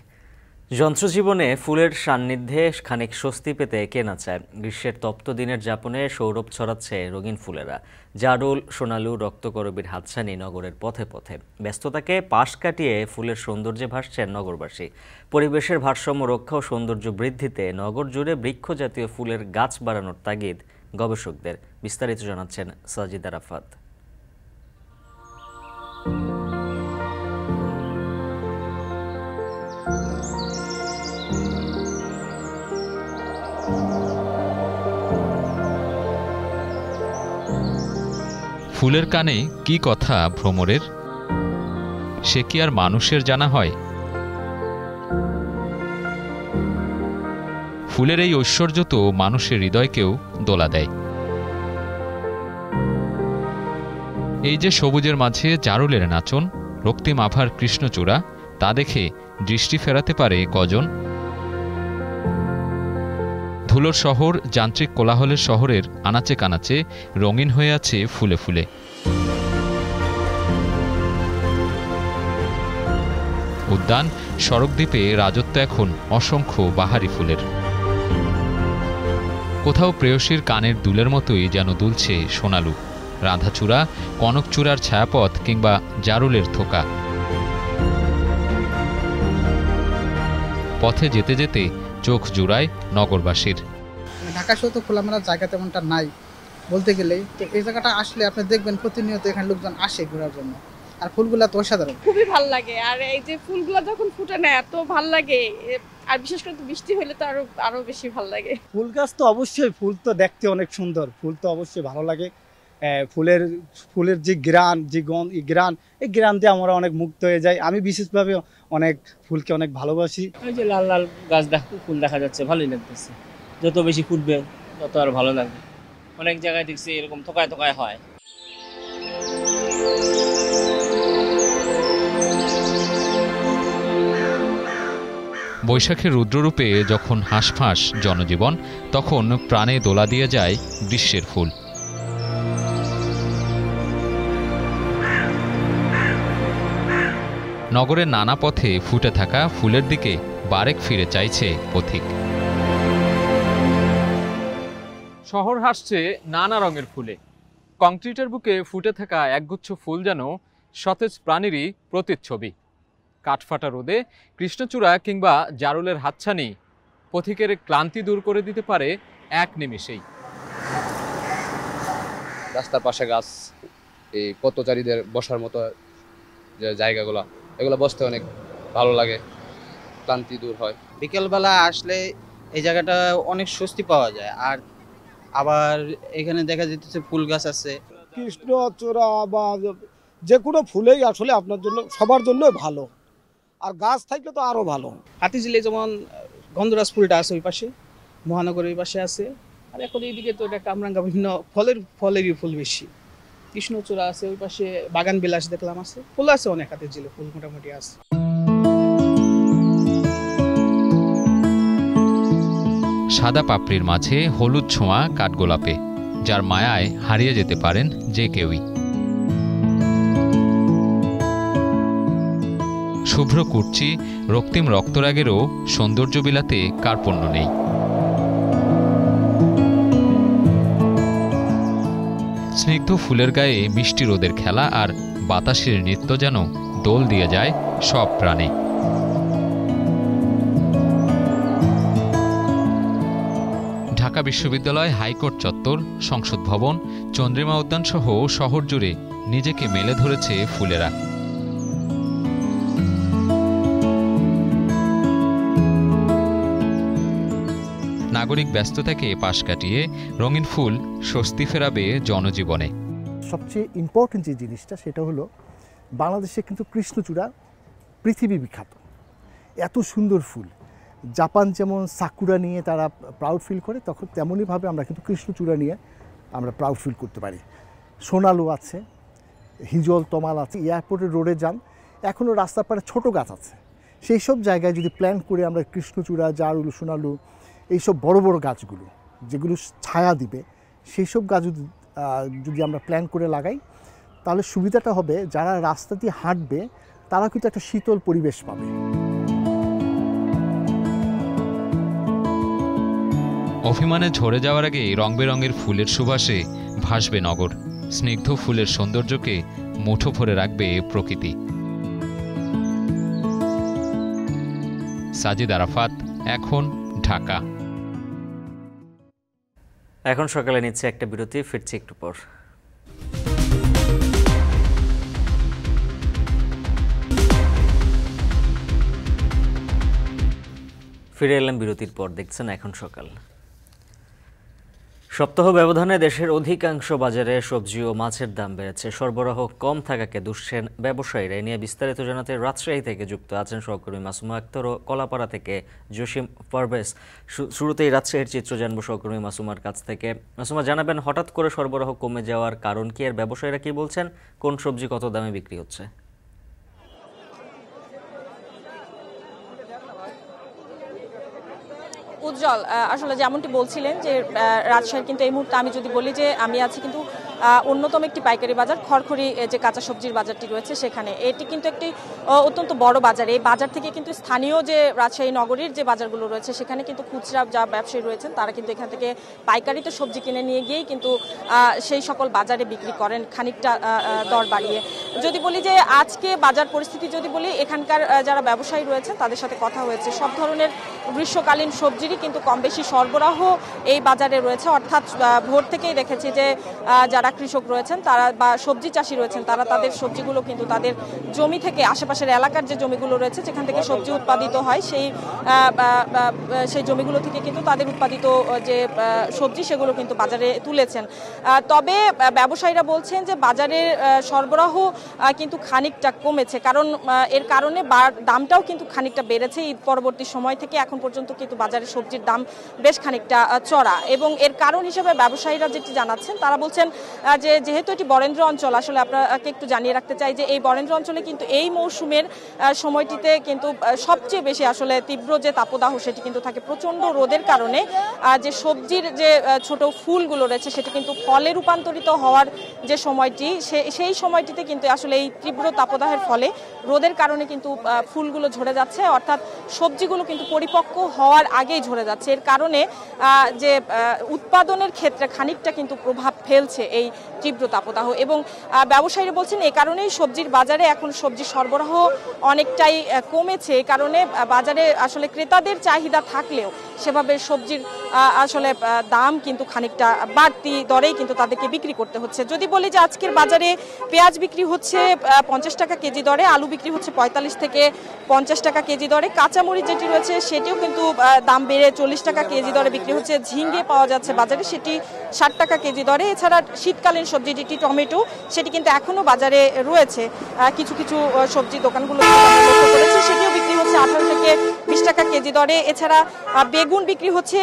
যন্ত্রজীবনে ফুলের সান্নিধ্যে খানিক স্বস্তি পেতে কে না চায়। গ্রীষ্মের তপ্ত দিনের যাপনে সৌরভ ছড়াচ্ছে রঙিন ফুলেরা। জারুল, সোনালু, রক্তকরবীর হাতছানি নগরের পথে পথে। ব্যস্ততাকে পাশ কাটিয়ে ফুলের সৌন্দর্যে ভাসছেন নগরবাসী। পরিবেশের ভারসাম্য রক্ষা ও সৌন্দর্য বৃদ্ধিতে নগর জুড়ে বৃক্ষ জাতীয় ফুলের গাছ বাড়ানোর তাগিদ গবেষকদের। বিস্তারিত জানাচ্ছেন সাজিদ আরাফাত। ফুলের কানে কি কথা ভ্রমরের, সে কি আর মানুষের জানা হয়? ফুলের এই ঐশ্বর্য তো মানুষের হৃদয়কেও দোলা দেয়। এই যে সবুজের মাঝে জারুলের নাচন, রক্তিম আভার কৃষ্ণচূড়া, তা দেখে দৃষ্টি ফেরাতে পারে কজন? ধুলোর শহর, যান্ত্রিক কোলাহলের শহরের আনাচে কানাচে রঙিন হয়ে আছে ফুলে ফুলে। উদ্যান, সড়কদ্বীপে রাজত্ব এখন অসংখ্য বাহারি ফুলের। কোথাও প্রেয়সীর কানের দুলের মতোই যেন দুলছে সোনালু, রাধাচূড়া, কনকচূড়ার ছায়াপথ কিংবা জারুলের থোকা। পথে যেতে যেতে চোখ জুড়ায় নগরবাসীর। ঢাকা শহর তো খোলামেলা জায়গা তেমনটা নাই বলতে গেলেই, তো এই জায়গাটা আসলে আপনি দেখবেন প্রতিনিয়ত এখানে লোকজন আসে ঘোরার জন্য। আর ফুলগুলা তো অসাধারণ, খুবই ভালো লাগে। আর এই যে ফুলগুলা যখন ফুটে না এত ভালো লাগে, আর বিশেষ করে বৃষ্টি হলে তো আরো বেশি ভালো লাগে। ফুল গাছ তো অবশ্যই, ফুল তো দেখতে অনেক সুন্দর, ফুল তো অবশ্যই ভালো লাগে। ফুলের যে গ্রান যে গ্রান, এই গ্রান দিয়ে আমরা অনেক মুক্ত হয়ে যাই। আমি বিশেষভাবে অনেক ফুলকে অনেক ভালোবাসি। এই যে লাল লাল গাছ ফুল দেখা যাচ্ছে, ভালোই লাগতেছে। যত বেশি ফুটবে তত আর ভালো লাগবে। অনেক জায়গায় দেখছি এরকম থোকায় থোকায় হয়। বৈশাখের রুদ্ররূপে যখন হাঁসফাঁস জনজীবন, তখন প্রাণে দোলা দিয়ে যায় গ্রীষ্মের ফুল। নগরের নানা পথে ফুটে থাকা ফুলের দিকে বারেক ফিরে চাইছে পথিক। শহর হাসছে নানা রঙের ফুলে। কংক্রিটের বুকে ফুটে থাকা একগুচ্ছ ফুল যেন সতেজ প্রাণীরই প্রতিচ্ছবি। কাঠফাটা রোদে কৃষ্ণচূড়া কিংবা জারুলের হাতছানি পথিকের ক্লান্তি দূর করে দিতে পারে এক নিমিষেই। রাস্তার পাশে গাছ, এই পথচারীদের বসার মতো যে জায়গাগুলো, এগুলো বসতে অনেক ভালো লাগে, ক্লান্তি দূর হয়। বিকেলবেলা আসলে এই জায়গাটা অনেক স্বস্তি পাওয়া যায়। আর আবার এখানে দেখা যেতেছে ফুল গাছ আছে। কৃষ্ণচূড়া বা যে কোনো ফুলেই আসলে আপনার জন্য সবার জন্যই ভালো, আর গাছ থাকলে তো আরও ভালো। হাতিঝিলে যেমন গন্ধরাজ ফুলটা আছে, ওই পাশে মহানগরের ওই পাশে আছে। আর এখন এইদিকে তো এটা কামরাঙ্গা, বিভিন্ন ফলেরই ফুল বেশি। কৃষ্ণচূড়া আছে, ওই পাশে বাগান বিলাস দেখলাম আছে, ফুল আছে অনেক, হাতিঝিলে ফুল মোটামুটি আছে। সাদা পাপড়ির মাঝে হলুদ ছোঁয়া কাঠগোলাপে, যার মায়ায় হারিয়ে যেতে পারেন যে কেউই। শুভ্র কুর্চি, রক্তিম রক্তরাগেরও সৌন্দর্য বিলাতে কার্পণ্য নেই। স্নিগ্ধ ফুলের গায়ে মিষ্টি রোদের খেলা আর বাতাসের নৃত্য যেন দোল দিয়ে যায় সব প্রাণে। ঢাকা বিশ্ববিদ্যালয়, হাইকোর্ট চত্বর, সংসদ ভবন, চন্দ্রিমা উদ্যান সহ শহর জুড়ে নিজেকে মেলে ধরেছে ফুলেরা। নাগরিক ব্যস্ততাকে পাশ কাটিয়ে রঙিন ফুল স্বস্তি ফেরাবে জনজীবনে। সবচেয়ে ইম্পর্টেন্ট যে জিনিসটা সেটা হলো বাংলাদেশে কিন্তু কৃষ্ণচূড়া পৃথিবী বিখ্যাত। এত সুন্দর ফুল, জাপান যেমন সাকুরা নিয়ে তারা প্রাউড ফিল করে, তখন তেমনইভাবে আমরা কিন্তু কৃষ্ণচূড়া নিয়ে আমরা প্রাউড ফিল করতে পারি। সোনালু আছে, হিজল, তমাল আছে। এয়ারপোর্টের রোডে যান, এখনও রাস্তার পাড়ে ছোটো গাছ আছে। সেই সব জায়গায় যদি প্ল্যান করে আমরা কৃষ্ণচূড়া, জারুল, সোনালু, এইসব বড় বড় গাছগুলো যেগুলো ছায়া দিবে, সেই সব গাছ যদি আমরা প্ল্যান করে লাগাই, তাহলে সুবিধাটা হবে যারা রাস্তা দিয়ে হাঁটবে তারা কিন্তু একটা শীতল পরিবেশ পাবে। অভিমানে ঝরে যাওয়ার আগে রং বেরঙের ফুলের সুবাসে ভাসবে নগর। স্নিগ্ধ ফুলের সৌন্দর্যকে মুঠো ভরে রাখবে প্রকৃতি। সাজিদ আরাফাত, এখন ঢাকা। এখন সকালে নিচ্ছে একটা বিরতি, ফিরছি একটু পর। ফিরে এলাম বিরতির পর, দেখছেন এখন সকাল। সপ্তাহ ব্যবধানে দেশের অধিকাংশ বাজারে সবজি ও মাছের দাম বেড়েছে। সরবরাহ কম থাকাকে দুষছেন ব্যবসায়ীরা। নিয়ে বিস্তারিত জানাতে রাজশাহী থেকে যুক্ত আছেন সহকর্মী মাসুমা আক্তার ও কলাপাড়া থেকে জসিম পারভেজ। শুরুতেই রাজশাহীর চিত্র জানবো সহকর্মী মাসুমার কাছ থেকে। মাসুমা, জানাবেন হঠাৎ করে সরবরাহ কমে যাওয়ার কারণ কি, আর ব্যবসায়ীরা কি বলছেন, কোন সবজি কত দামে বিক্রি হচ্ছে? উজ্জ্বল, আসলে যেমনটি বলছিলেন যে রাজশাহীর কিন্তু এই মুহূর্তে আমি যদি বলি যে আমি আছি কিন্তু অন্যতম একটি পাইকারি বাজার, খড়খড়ি যে কাঁচা সবজির বাজারটি রয়েছে সেখানে। এটি কিন্তু একটি অত্যন্ত বড় বাজার। এই বাজার থেকে কিন্তু স্থানীয় যে রাজশাহী নগরীর যে বাজারগুলো রয়েছে সেখানে কিন্তু খুচরা যা ব্যবসায়ী রয়েছেন তারা কিন্তু এখান থেকে পাইকারিতে সবজি কিনে নিয়ে গিয়েই কিন্তু সেই সকল বাজারে বিক্রি করেন খানিকটা দর বাড়িয়ে। যদি বলি যে আজকে বাজার পরিস্থিতি যদি বলি, এখানকার যারা ব্যবসায়ী রয়েছেন তাদের সাথে কথা হয়েছে, সব ধরনের গ্রীষ্মকালীন সবজিরই কিন্তু কম বেশি সরবরাহ এই বাজারে রয়েছে। অর্থাৎ ভোর থেকেই দেখেছি যে যারা কৃষক রয়েছেন তারা বা সবজি চাষি রয়েছেন তারা তাদের সবজিগুলো কিন্তু তাদের জমি থেকে আশেপাশের এলাকার যে জমিগুলো রয়েছে যেখান থেকে সবজি উৎপাদিত হয় সেই জমিগুলো থেকে কিন্তু তাদের উৎপাদিত যে সবজি সেগুলো কিন্তু বাজারে তুলেছেন। তবে ব্যবসায়ীরা বলছেন যে বাজারের সরবরাহ কিন্তু খানিকটা কমেছে, কারণ এর কারণে দামটাও কিন্তু খানিকটা বেড়েছে। ঈদ পরবর্তী সময় থেকে এখন পর্যন্ত কিন্তু বাজারে সবজির দাম বেশ খানিকটা চড়া, এবং এর কারণ হিসেবে ব্যবসায়ীরা যেটি জানাচ্ছেন তারা বলছেন যে যেহেতু এটি বরেন্দ্র অঞ্চল, আসলে আপনাকে একটু জানিয়ে রাখতে চাই যে এই বরেন্দ্র অঞ্চলে কিন্তু এই মৌসুমের সময়টিতে কিন্তু সবচেয়ে বেশি আসলে তীব্র যে তাপদাহ সেটি কিন্তু থাকে প্রচণ্ড রোদের কারণে। যে সবজির যে ছোট ফুলগুলো রয়েছে সেটি কিন্তু ফলে রূপান্তরিত হওয়ার যে সময়টি সেই সময়টিতে কিন্তু আসলে এই তীব্র তাপদাহের ফলে রোদের কারণে কিন্তু ফুলগুলো ঝরে যাচ্ছে, অর্থাৎ সবজিগুলো কিন্তু পরিপক্ক হওয়ার আগেই ঝরে যাচ্ছে। এর কারণে যে উৎপাদনের ক্ষেত্রে খানিকটা কিন্তু প্রভাব ফেলছে এই তীব্র তাপদাহ, এবং ব্যবসায়ীরা বলছেন এই কারণেই সবজির বাজারে এখন সবজি সরবরাহ অনেকটাই কমেছে। এই কারণে বাজারে আসলে ক্রেতাদের চাহিদা থাকলেও সেভাবে সবজির আসলে দাম কিন্তু খানিকটা বাড়তি দরেই কিন্তু তাদেরকে বিক্রি করতে হচ্ছে। যদি বলি যে আজকের বাজারে পেঁয়াজ বিক্রি হচ্ছে 50 টাকা কেজি দরে, আলু বিক্রি হচ্ছে 45 থেকে 50 টাকা কেজি দরে, কাঁচামরিচ যেটি রয়েছে সেটিও কিন্তু দাম বেড়ে 40 টাকা কেজি দরে বিক্রি হচ্ছে, ঝিঙ্গে পাওয়া যাচ্ছে বাজারে সেটি 60 টাকা কেজি দরে। এছাড়া শীতকালীন সবজি যেটি টমেটো সেটি কিন্তু এখনো বাজারে রয়েছে, কিছু কিছু সবজি দোকানগুলো লক্ষ্য করেছে সেটিও বিক্রি হচ্ছে 18 থেকে 20 টাকা কেজি দরে। এছাড়া বেগুন বিক্রি হচ্ছে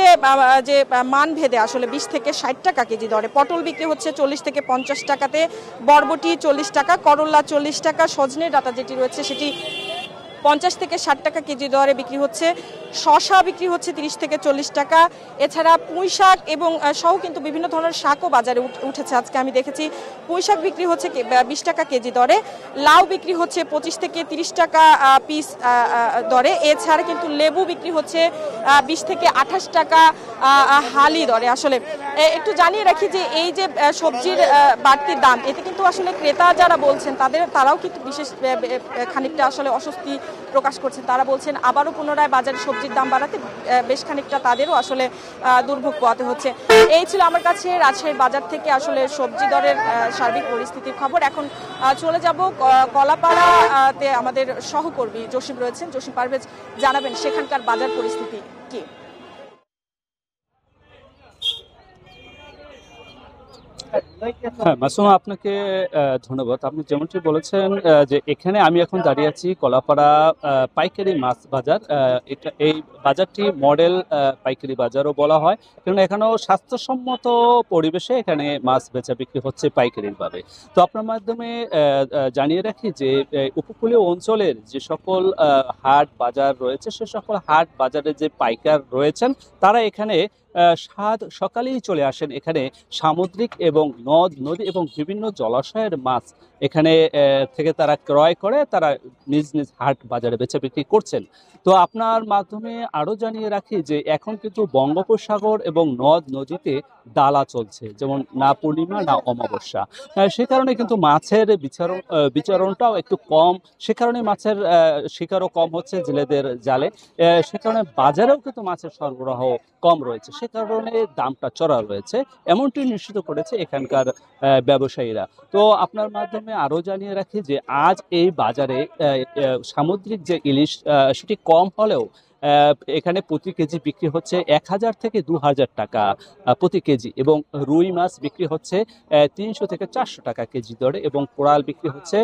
যে মান ভেদে আসলে 20 থেকে 60 টাকা কেজি দরে, পটল বিক্রি হচ্ছে 40 থেকে 50 টাকাতে, বরবটি 40 টাকা, করলা 40 টাকা, সজনে ডাঁটা যেটি রয়েছে সেটি 50 থেকে 60 টাকা কেজি দরে বিক্রি হচ্ছে, শসা বিক্রি হচ্ছে 30 থেকে 40 টাকা। এছাড়া পুঁই শাক এবং সহ কিন্তু বিভিন্ন ধরনের শাকও বাজারে উঠেছে। আজকে আমি দেখেছি পুঁই শাক বিক্রি হচ্ছে 20 টাকা কেজি দরে, লাউ বিক্রি হচ্ছে 25 থেকে 30 টাকা পিস দরে। এছাড়া কিন্তু লেবু বিক্রি হচ্ছে 20 থেকে 28 টাকা হালি দরে। আসলে একটু জানিয়ে রাখি যে এই যে সবজির বাড়তি দাম এতে কিন্তু আসলে ক্রেতা যারা বলছেন তারাও কিন্তু বিশেষ খানিকটা আসলে অস্বস্তি প্রকাশ করছেন। তারা বলছেন আবারও পুনরায় বাজারে সবজির দাম বাড়াতে বেশ খানিকটা তাদেরও আসলে দুর্ভোগ পোহাতে হচ্ছে। এই ছিল আমার কাছে রাজশাহীর বাজার থেকে আসলে সবজি দরের সার্বিক পরিস্থিতির খবর। এখন চলে যাব কলাপাড়াতে, আমাদের সহকর্মী জসিম রয়েছেন, জসিম পারভেজ জানাবেন সেখানকার বাজার পরিস্থিতি কি। হ্যাঁ মাসুমা, আপনাকে ধন্যবাদ। আপনি যেমনটি বলেছেন যে এখানে আমি এখন দাঁড়িয়ে আছি কলাপাড়া পাইকারি মাছ বাজার। এই বাজারটি মডেল পাইকারি বাজারও বলা হয়, কারণ এখানেও স্বাস্থ্যসম্মত পরিবেশে এখানে মাছ বেচা বিক্রি হচ্ছে পাইকারিভাবে। তো আপনার মাধ্যমে জানিয়ে রাখি যে উপকূলীয় অঞ্চলের যে সকল হাট বাজার রয়েছে সে সকল হাট বাজারে যে পাইকার রয়েছেন তারা এখানে সকালেই চলে আসেন। এখানে সামুদ্রিক এবং নদ নদী এবং বিভিন্ন জলাশয়ের মাছ এখানে থেকে তারা ক্রয় করে তারা নিজ নিজ হাট বাজারে বেচা বিক্রি করছেন। তো আপনার মাধ্যমে আরও জানিয়ে রাখি যে এখন কিন্তু বঙ্গোপসাগর এবং নদ নদীতে ডালা চলছে, যেমন না পূর্ণিমা না অমাবস্যা, সে কারণে কিন্তু মাছের বিচরণটাও একটু কম, সে কারণে মাছের শিকারও কম হচ্ছে জেলেদের জালে, সে কারণে বাজারেও কিন্তু মাছের সরবরাহ কম রয়েছে, সে কারণে দামটা চড়া রয়েছে, এমনটি নিশ্চিত করেছে এখানকার ব্যবসায়ীরা। তো আপনার মাধ্যমে আরও জানিয়ে রাখি যে আজ এই বাজারে সামুদ্রিক যে ইলিশ সেটি কম হলেও এখানে প্রতি কেজি বিক্রি হচ্ছে 1000 থেকে 2000 টাকা প্রতি কেজি, এবং রুই মাছ বিক্রি হচ্ছে 300 থেকে 400 টাকা কেজি দরে, এবং কোরাল বিক্রি হচ্ছে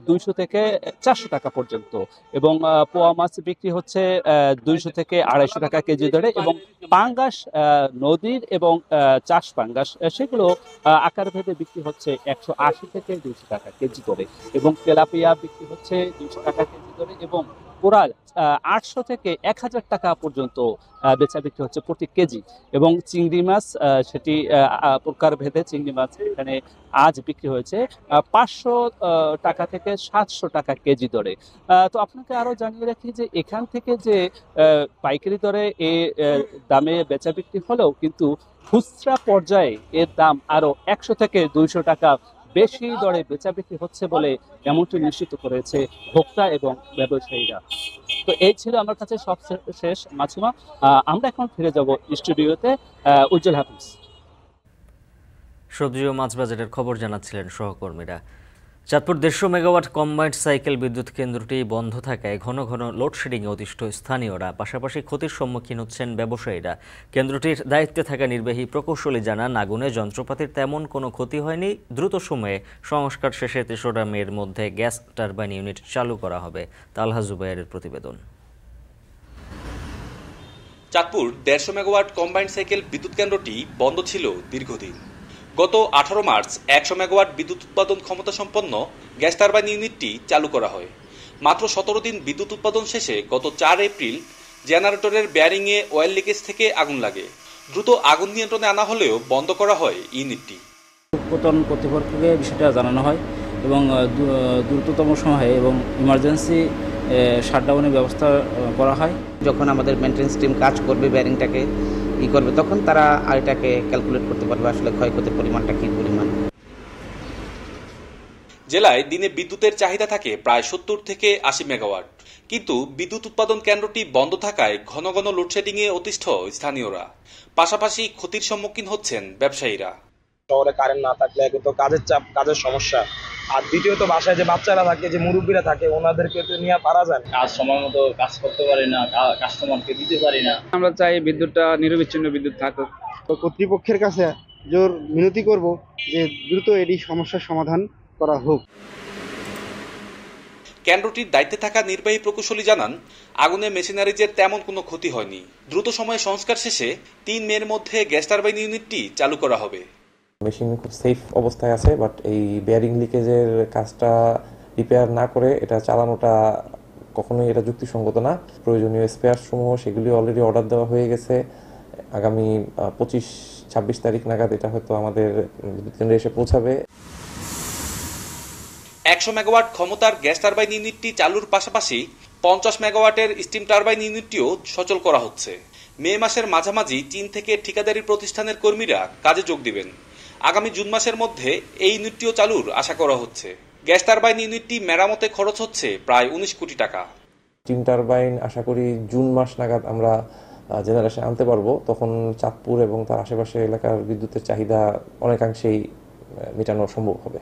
200 থেকে 400 টাকা পর্যন্ত, এবং পোয়া মাছ বিক্রি হচ্ছে 200 থেকে 250 টাকা কেজি দরে, এবং পাঙ্গাস নদীর এবং চাষ পাঙ্গাস সেগুলো আকার ভেদে বিক্রি হচ্ছে 180 থেকে 200 টাকা কেজি দরে, এবং তেলাপিয়া বিক্রি হচ্ছে 200 টাকা কেজি দরে, এবং কোরাল 800 থেকে 1000 টাকা পর্যন্ত বেচা বিক্রি হচ্ছে প্রতি কেজি, এবং চিংড়ি মাছ সেটি প্রকার ভেদে চিংড়ি মাছ এখানে আজ বিক্রি হয়েছে 500 টাকা থেকে 700 টাকা কেজি দরে। তো আপনাকে আরও জানিয়ে রাখি যে এখান থেকে যে পাইকারি দরে এই দামে বেচা বিক্রি হলেও কিন্তু খুচরা পর্যায়ে এর দাম আরও 100 থেকে 200 টাকা বেশি দরে বেচা বিক্রি হচ্ছে বলে এমনটি নিশ্চিত করেছে ভোক্তা এবং ব্যবসায়ীরা। তো এই ছিল আমার কাছে সবশেষ মাসুমা। আমরা এখন ফিরে যাব স্টুডিওতে। উজ্জ্বল হাফিজ। সবজি ও মাছ বাজারের খবর জানাচ্ছিলেন সহকর্মীরা। চাঁদপুর 150 মেগাওয়াট কম্বাইন্ড সাইকেল বিদ্যুৎ কেন্দ্রটি বন্ধ থাকায় ঘন ঘন লোডশেডিংয়ে অতিষ্ঠ স্থানীয়রা, পাশাপাশি ক্ষতির সম্মুখীন হচ্ছেন ব্যবসায়ীরা। কেন্দ্রটির দায়িত্বে থাকা নির্বাহী প্রকৌশলী জানান, আগুনে যন্ত্রপাতির তেমন কোনো ক্ষতি হয়নি। দ্রুত সময়ে সংস্কার শেষে 3রা মের মধ্যে গ্যাস টারবাইন ইউনিট চালু করা হবে। তালহা জুবাইরের প্রতিবেদন। চাঁদপুর 150 মেগাওয়াট কম্বাইন্ড সাইকেল বিদ্যুৎ কেন্দ্রটি বন্ধ ছিল দীর্ঘদিন। গত 18 মার্চ 100 মেগাওয়াট বিদ্যুৎ উৎপাদন ক্ষমতা সম্পন্ন গ্যাস টারবাইন ইউনিটটি চালু করা হয়। মাত্র 17 দিন বিদ্যুৎ উৎপাদন শেষে গত 4 এপ্রিল জেনারেটরের বেয়ারিংয়ে অয়েল লিকেজ থেকে আগুন লাগে। দ্রুত আগুন নিয়ন্ত্রণে আনা হলেও বন্ধ করা হয় ইউনিটটি। উৎপাদন কর্তৃপক্ষকে বিষয়টা জানানো হয় এবং দ্রুততম সময়ে এবং ইমার্জেন্সি শাটডাউনের ব্যবস্থা করা হয়। যখন আমাদের মেইনটেনেন্স টিম কাজ করবে, বেয়ারিংটাকে করবে, তখন তারা এটাকে ক্যালকুলেট করতে পারবে আসলে ক্ষয়ক্ষতির পরিমাণটা কি পরিমাণ। জেলায় দিনে বিদ্যুতের চাহিদা থাকে প্রায় 70 থেকে 80 মেগাওয়াট, কিন্তু বিদ্যুৎ উৎপাদন কেন্দ্রটি বন্ধ থাকায় ঘন ঘন লোডশেডিংয়ে অতিষ্ঠ স্থানীয়রা, পাশাপাশি ক্ষতির সম্মুখীন হচ্ছেন ব্যবসায়ীরা। শহরে কারেন্ট না থাকলে একে তো কাজের চাপ, কাজের সমস্যা, আর দ্বিতীয়ত বাসায় যে বাচ্চারা থাকে, যে মুরব্বীরা থাকে, ওনাদেরকে তো নিয়ে পারা যায় না। কাজ সময় মতো কাজ করতে পারি না, কাস্টমারকে দিতে পারি না। আমরা চাই বিদ্যুৎটা নিরবিচ্ছিন্ন বিদ্যুৎ থাকুক। তো কর্তৃপক্ষের কাছে জোর মিনতি করব যে দ্রুত এটি সমস্যার সমাধান করা হোক। কেন্দ্রটির দায়িত্বে থাকা নির্বাহী প্রকৌশলী জানান, আগুনে মেশিনারিজের তেমন কোনো ক্ষতি হয়নি। দ্রুত সময়ে সংস্কার শেষে 3 মের মধ্যে গ্যাস টারবাইন ইউনিটটি চালু করা হবে। মেশিন খুব সেফ অবস্থায় আছে, বাট এই বেয়ারিং লিকেজের কাজটা রিপেয়ার না করে এটা চালানোটা কখনোই এটা যুক্তিসঙ্গত না। প্রয়োজনীয় স্পেয়ার সমূহ সেগুলি অলরেডি অর্ডার দেওয়া হয়ে গেছে। আগামী 25-26 তারিখ নাগাদ এটা হয়তো আমাদের বিদ্যুৎ কেন্দ্রে এসে পৌঁছাবে। 100 মেগাওয়াট ক্ষমতার গ্যাস টারবাইন ইউনিটটি চালুর পাশাপাশি 50 মেগাওয়াটের স্টিম টারবাইন ইউনিটটিও সচল করা হচ্ছে। মে মাসের মাঝামাঝি চীন থেকে ঠিকাদারি প্রতিষ্ঠানের কর্মীরা কাজে যোগ দিবেন। আগামী জুন মাসের মধ্যে এই ইউনিটটিও চালুর আশা করা হচ্ছে। গ্যাস টারবাইন ইউনিটটি মেরামতে খরচ হচ্ছে প্রায় 19 কোটি টাকা। স্টিম টারবাইন আশা করি জুন মাস নাগাদ আমরা জেনারেশন আনতে পারবো। তখন চাঁদপুর এবং তার আশেপাশের এলাকার বিদ্যুতের চাহিদা অনেকাংশেই মেটানো সম্ভব হবে।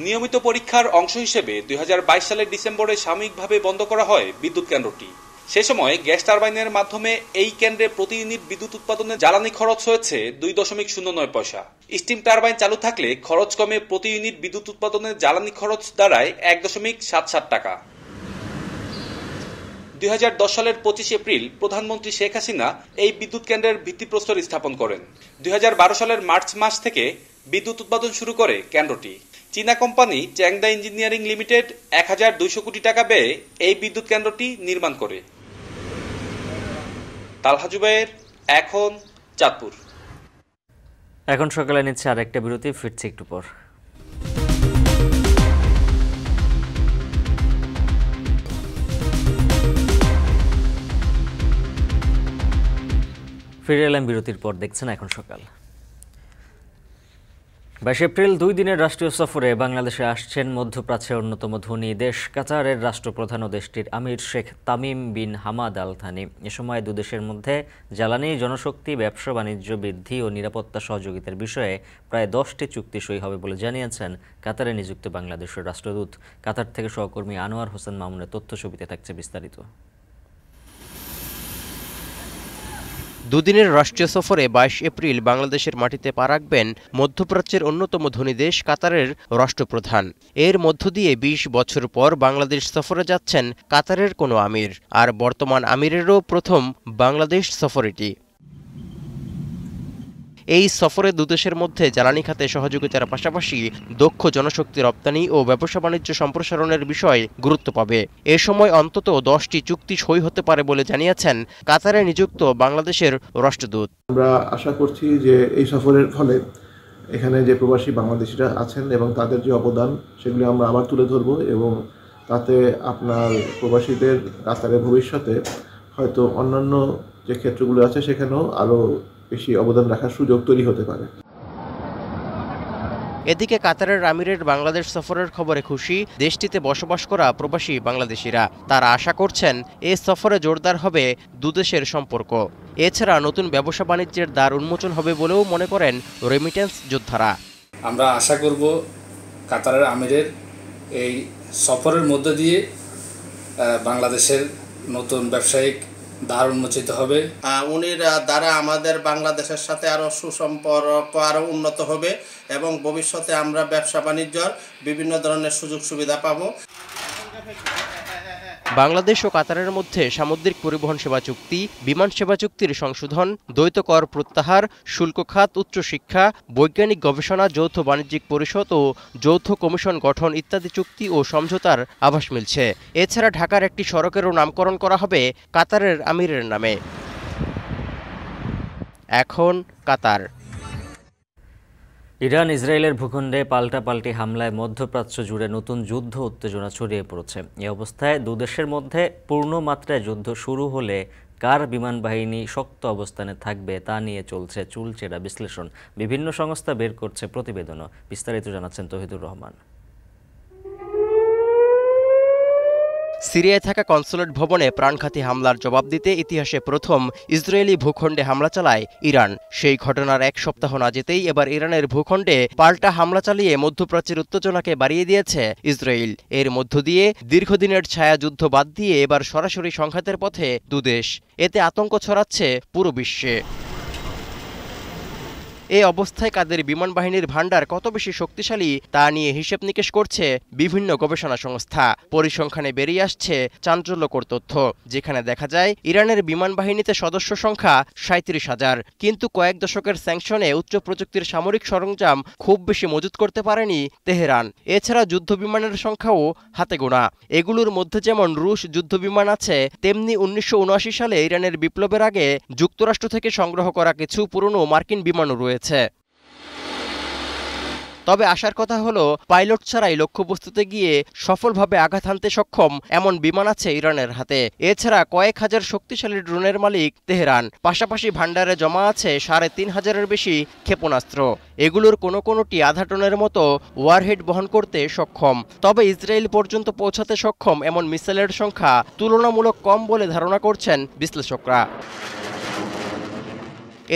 নিয়মিত পরীক্ষার অংশ হিসেবে 2022 সালের ডিসেম্বরে সাময়িকভাবে বন্ধ করা হয় বিদ্যুৎ কেন্দ্রটি। সে সময় গ্যাস টারবাইনের মাধ্যমে এই কেন্দ্রে প্রতি ইউনিট বিদ্যুৎ উৎপাদনে জ্বালানি খরচ হয়েছে 2.09 পয়সা। স্টিম টারবাইন চালু থাকলে খরচ কমে প্রতি ইউনিট বিদ্যুৎ উৎপাদনের জ্বালানি খরচ দাঁড়ায় 1.77 টাকা। 2010 সালের 25 এপ্রিল প্রধানমন্ত্রী শেখ হাসিনা এই বিদ্যুৎ কেন্দ্রের ভিত্তিপ্রস্তর স্থাপন করেন। 2012 সালের মার্চ মাস থেকে বিদ্যুৎ উৎপাদন শুরু করে কেন্দ্রটি। চীনা কোম্পানি চ্যাংদা ইঞ্জিনিয়ারিং লিমিটেড 1200 কোটি টাকা ব্যয়ে এই বিদ্যুৎ কেন্দ্রটি নির্মাণ করে। তালহা জুবাইর, এখন চাঁদপুর। এখন সকালে নিচ্ছে আর একটা বিরতি, ফিরছি একটু পর। ফিরে এলাম বিরতির পর, দেখছেন এখন সকাল। 22 এপ্রিল 2 দিনের রাষ্ট্রীয় সফরে বাংলাদেশে আসছেন মধ্যপ্রাচ্যের অন্যতম ধনী দেশ কাতারের রাষ্ট্রপ্রধান ও দেশটির আমির Sheikh Tamim bin Hamad Al Thani. এ সময় দুদেশের মধ্যে জ্বালানি, জনশক্তি, ব্যবসা বাণিজ্য বৃদ্ধি ও নিরাপত্তা সহযোগিতার বিষয়ে প্রায় 10টি চুক্তি সই হবে বলে জানিয়েছেন কাতারে নিযুক্ত বাংলাদেশের রাষ্ট্রদূত। কাতার থেকে সহকর্মী আনোয়ার হোসেন মামুনের তথ্য ছবিতে থাকছে বিস্তারিত। দুদিনের রাষ্ট্রীয় সফরে 22 এপ্রিল বাংলাদেশের মাটিতে পা রাখবেন মধ্যপ্রাচ্যের অন্যতম ধনী দেশ কাতারের রাষ্ট্রপ্রধান। এর মধ্য দিয়ে 20 বছর পর বাংলাদেশ সফরে যাচ্ছেন কাতারের কোনো আমির, আর বর্তমান আমিরেরও প্রথম বাংলাদেশ সফর এটি। এই সফরে দুদেশের মধ্যে জ্বালানি খাতে সহযোগিতার পাশাপাশি দক্ষ জনশক্তি রপ্তানি ও ব্যবসা বাণিজ্য সম্প্রসারণের বিষয় গুরুত্ব পাবে। এ সময় অন্তত 10টি চুক্তি সই হতে পারে বলে জানিয়েছেন কাতারে নিযুক্ত বাংলাদেশের রাষ্ট্রদূত। আমরা আশা করছি যে এই সফরের ফলে এখানে যে প্রবাসী বাংলাদেশিরা আছেন এবং তাদের যে অবদান সেগুলি আমরা আবার তুলে ধরব, এবং তাতে আপনার প্রবাসীদের কাতারের ভবিষ্যতে হয়তো অন্যান্য যে ক্ষেত্রগুলো আছে সেখানেও আরও বেশি অবদান রাখার সুযোগ তৈরি হতে পারে। এদিকে কাতারের আমিরের বাংলাদেশ সফরের খবরে খুশি দেশটিতে বসবাস করা প্রবাসী বাংলাদেশিরা। তারা আশা করছেন এ সফরে জোরদার হবে দুদেশের সম্পর্ক। এছাড়া নতুন ব্যবসা বাণিজ্যের দ্বার উন্মোচন হবে বলেও মনে করেন রেমিটেন্স যোদ্ধারা। আমরা আশা করব কাতারের আমিরের এই সফরের মধ্য দিয়ে বাংলাদেশের নতুন ব্যবসায়িক দ্বার উন্মোচিত হবে। উনির দ্বারা আমাদের বাংলাদেশের সাথে আরও সুসম্পর্ক আরও উন্নত হবে এবং ভবিষ্যতে আমরা ব্যবসা বাণিজ্যর বিভিন্ন ধরনের সুযোগ সুবিধা পাব। বাংলাদেশ ও কাতারের মধ্যে সামুদ্রিক পরিবহন সেবা চুক্তি, বিমান সেবা চুক্তির সংশোধন, দ্বৈত কর প্রত্যাহার, শুল্ক খাত, উচ্চশিক্ষা, বৈজ্ঞানিক গবেষণা, যৌথ বাণিজ্যিক পরিষদ ও যৌথ কমিশন গঠন ইত্যাদি চুক্তি ও সমঝোতার আভাস মিলছে। এছাড়া ঢাকার একটি সড়কেরও নামকরণ করা হবে কাতারের আমিরের নামে। এখন কাতার। ইরান ইসরায়েলের ভূখণ্ডে পাল্টাপাল্টি হামলায় মধ্যপ্রাচ্য জুড়ে নতুন যুদ্ধ উত্তেজনা ছড়িয়ে পড়েছে। এই অবস্থায় দুদেশের মধ্যে পূর্ণ মাত্রায় যুদ্ধ শুরু হলে কার বিমান বাহিনী শক্ত অবস্থানে থাকবে তা নিয়ে চলছে চুলচেরা বিশ্লেষণ। বিভিন্ন সংস্থা বের করছে প্রতিবেদনও। বিস্তারিত জানাচ্ছেন তৌহিদুর রহমান। সিরিয়ায় থাকা কনসুলেট ভবনে প্রাণঘাতী হামলার জবাব দিতে ইতিহাসে প্রথম ইসরায়েলি ভূখণ্ডে হামলা চালায় ইরান। সেই ঘটনার এক সপ্তাহ না যেতেই এবার ইরানের ভূখণ্ডে পাল্টা হামলা চালিয়ে মধ্যপ্রাচ্যের উত্তেজনাকে বাড়িয়ে দিয়েছে ইসরায়েল। এর মধ্য দিয়ে দীর্ঘদিনের ছায়া যুদ্ধ বাদ দিয়ে এবার সরাসরি সংঘাতের পথে দুদেশ। এতে আতঙ্ক ছড়াচ্ছে পুরো বিশ্বে। এই অবস্থায় কাদের বিমান বাহিনীর ভান্ডার কত বেশি শক্তিশালী তা নিয়ে হিসেব নিকেশ করছে বিভিন্ন গবেষণা সংস্থা। পরিসংখ্যানে বেরিয়ে আসছে চাঞ্চল্যকর তথ্য, যেখানে দেখা যায় ইরানের বিমান বাহিনীতে সদস্য সংখ্যা 37,000, কিন্তু কয়েক দশকের স্যাংশনে উচ্চ প্রযুক্তির সামরিক সরঞ্জাম খুব বেশি মজুত করতে পারেনি তেহরান। এছাড়া যুদ্ধ বিমানের সংখ্যাও হাতে গোনা। এগুলোর মধ্যে যেমন রুশ যুদ্ধ বিমান আছে, তেমনি 1979 সালে ইরানের বিপ্লবের আগে যুক্তরাষ্ট্র থেকে সংগ্রহ করা কিছু পুরনো মার্কিন বিমানও রয়েছে। তবে আসার কথা হলো পাইলট ছাড়াই লক্ষ্যবস্তুতে গিয়ে সফলভাবে আঘাত হানতে সক্ষম এমন বিমান আছে ইরানের হাতে। এছাড়া কয়েক হাজার শক্তিশালী ড্রোনের মালিক তেহরান। পাশাপাশি ভান্ডারে জমা আছে 3,500-এর বেশি ক্ষেপণাস্ত্র। এগুলোর কোনোটি আধা টনের মতো ওয়ারহেড বহন করতে সক্ষম। তবে ইসরায়েল পর্যন্ত পৌঁছাতে সক্ষম এমন মিসাইলের সংখ্যা তুলনামূলক কম বলে ধারণা করছেন বিশ্লেষকরা।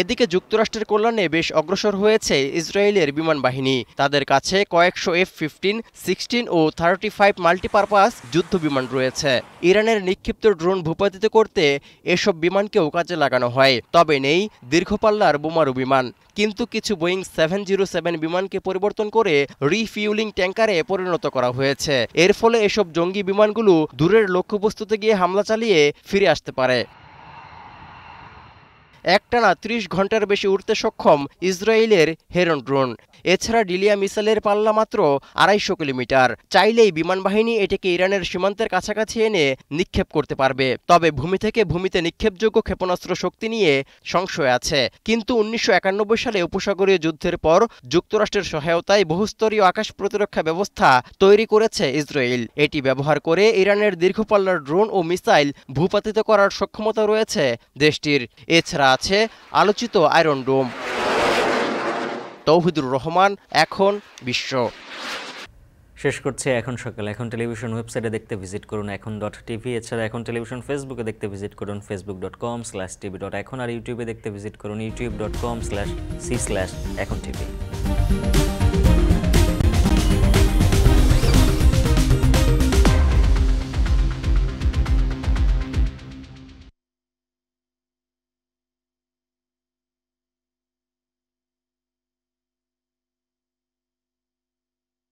এদিকে যুক্তরাষ্ট্রের কল্যাণে বেশ অগ্রসর হয়েছে ইসরায়েলের বিমান বাহিনী। তাদের কাছে কয়েকশো F-15, 16 ও 35 মাল্টিপারপাস যুদ্ধ বিমান রয়েছে। ইরানের নিক্ষিপ্ত ড্রোন ভূপাতিত করতে এসব বিমানকেও কাজে লাগানো হয়। তবে নেই দীর্ঘপাল্লার বোমারু বিমান। কিন্তু কিছু বোয়িং 707 বিমানকে পরিবর্তন করে রিফিউলিং ট্যাঙ্কারে পরিণত করা হয়েছে। এর ফলে এসব জঙ্গি বিমানগুলো দূরের লক্ষ্যবস্তুতে গিয়ে হামলা চালিয়ে ফিরে আসতে পারে। একটানা 30 ঘন্টার বেশি উড়তে সক্ষম ইসরায়েলের হেরন ড্রোন। এছাড়া ডিলিয়া মিসাইলের পাল্লা মাত্র 250 কিলোমিটার। চাইলেই বিমান বাহিনী এটিকে ইরানের সীমান্তের কাছাকাছি এনে নিক্ষেপ করতে পারবে। তবে ভূমি থেকে ভূমিতে নিক্ষেপযোগ্য ক্ষেপণাস্ত্র শক্তি নিয়ে সংশয় আছে। কিন্তু 1991 সালে উপসাগরীয় যুদ্ধের পর যুক্তরাষ্ট্রের সহায়তায় বহুস্তরীয় আকাশ প্রতিরক্ষা ব্যবস্থা তৈরি করেছে ইসরায়েল। এটি ব্যবহার করে ইরানের দীর্ঘপাল্লার ড্রোন ও মিসাইল ভূপাতিত করার সক্ষমতা রয়েছে দেশটির। এছাড়া আছে আলোচিত আয়রন ডোম। তৌহিদুর রহমান, এখন বিশ্ব। শেষ করছে এখন সকাল। এখন টেলিভিশন ওয়েবসাইটে দেখতে ভিজিট করুন এখন.tv। এছাড়া এখন টেলিভিশন ফেসবুকে দেখতে ভিজিট করুন facebook.com/tv.এখন। আর ইউটিউবে দেখতে ভিজিট করুন youtube.com/c/echontv।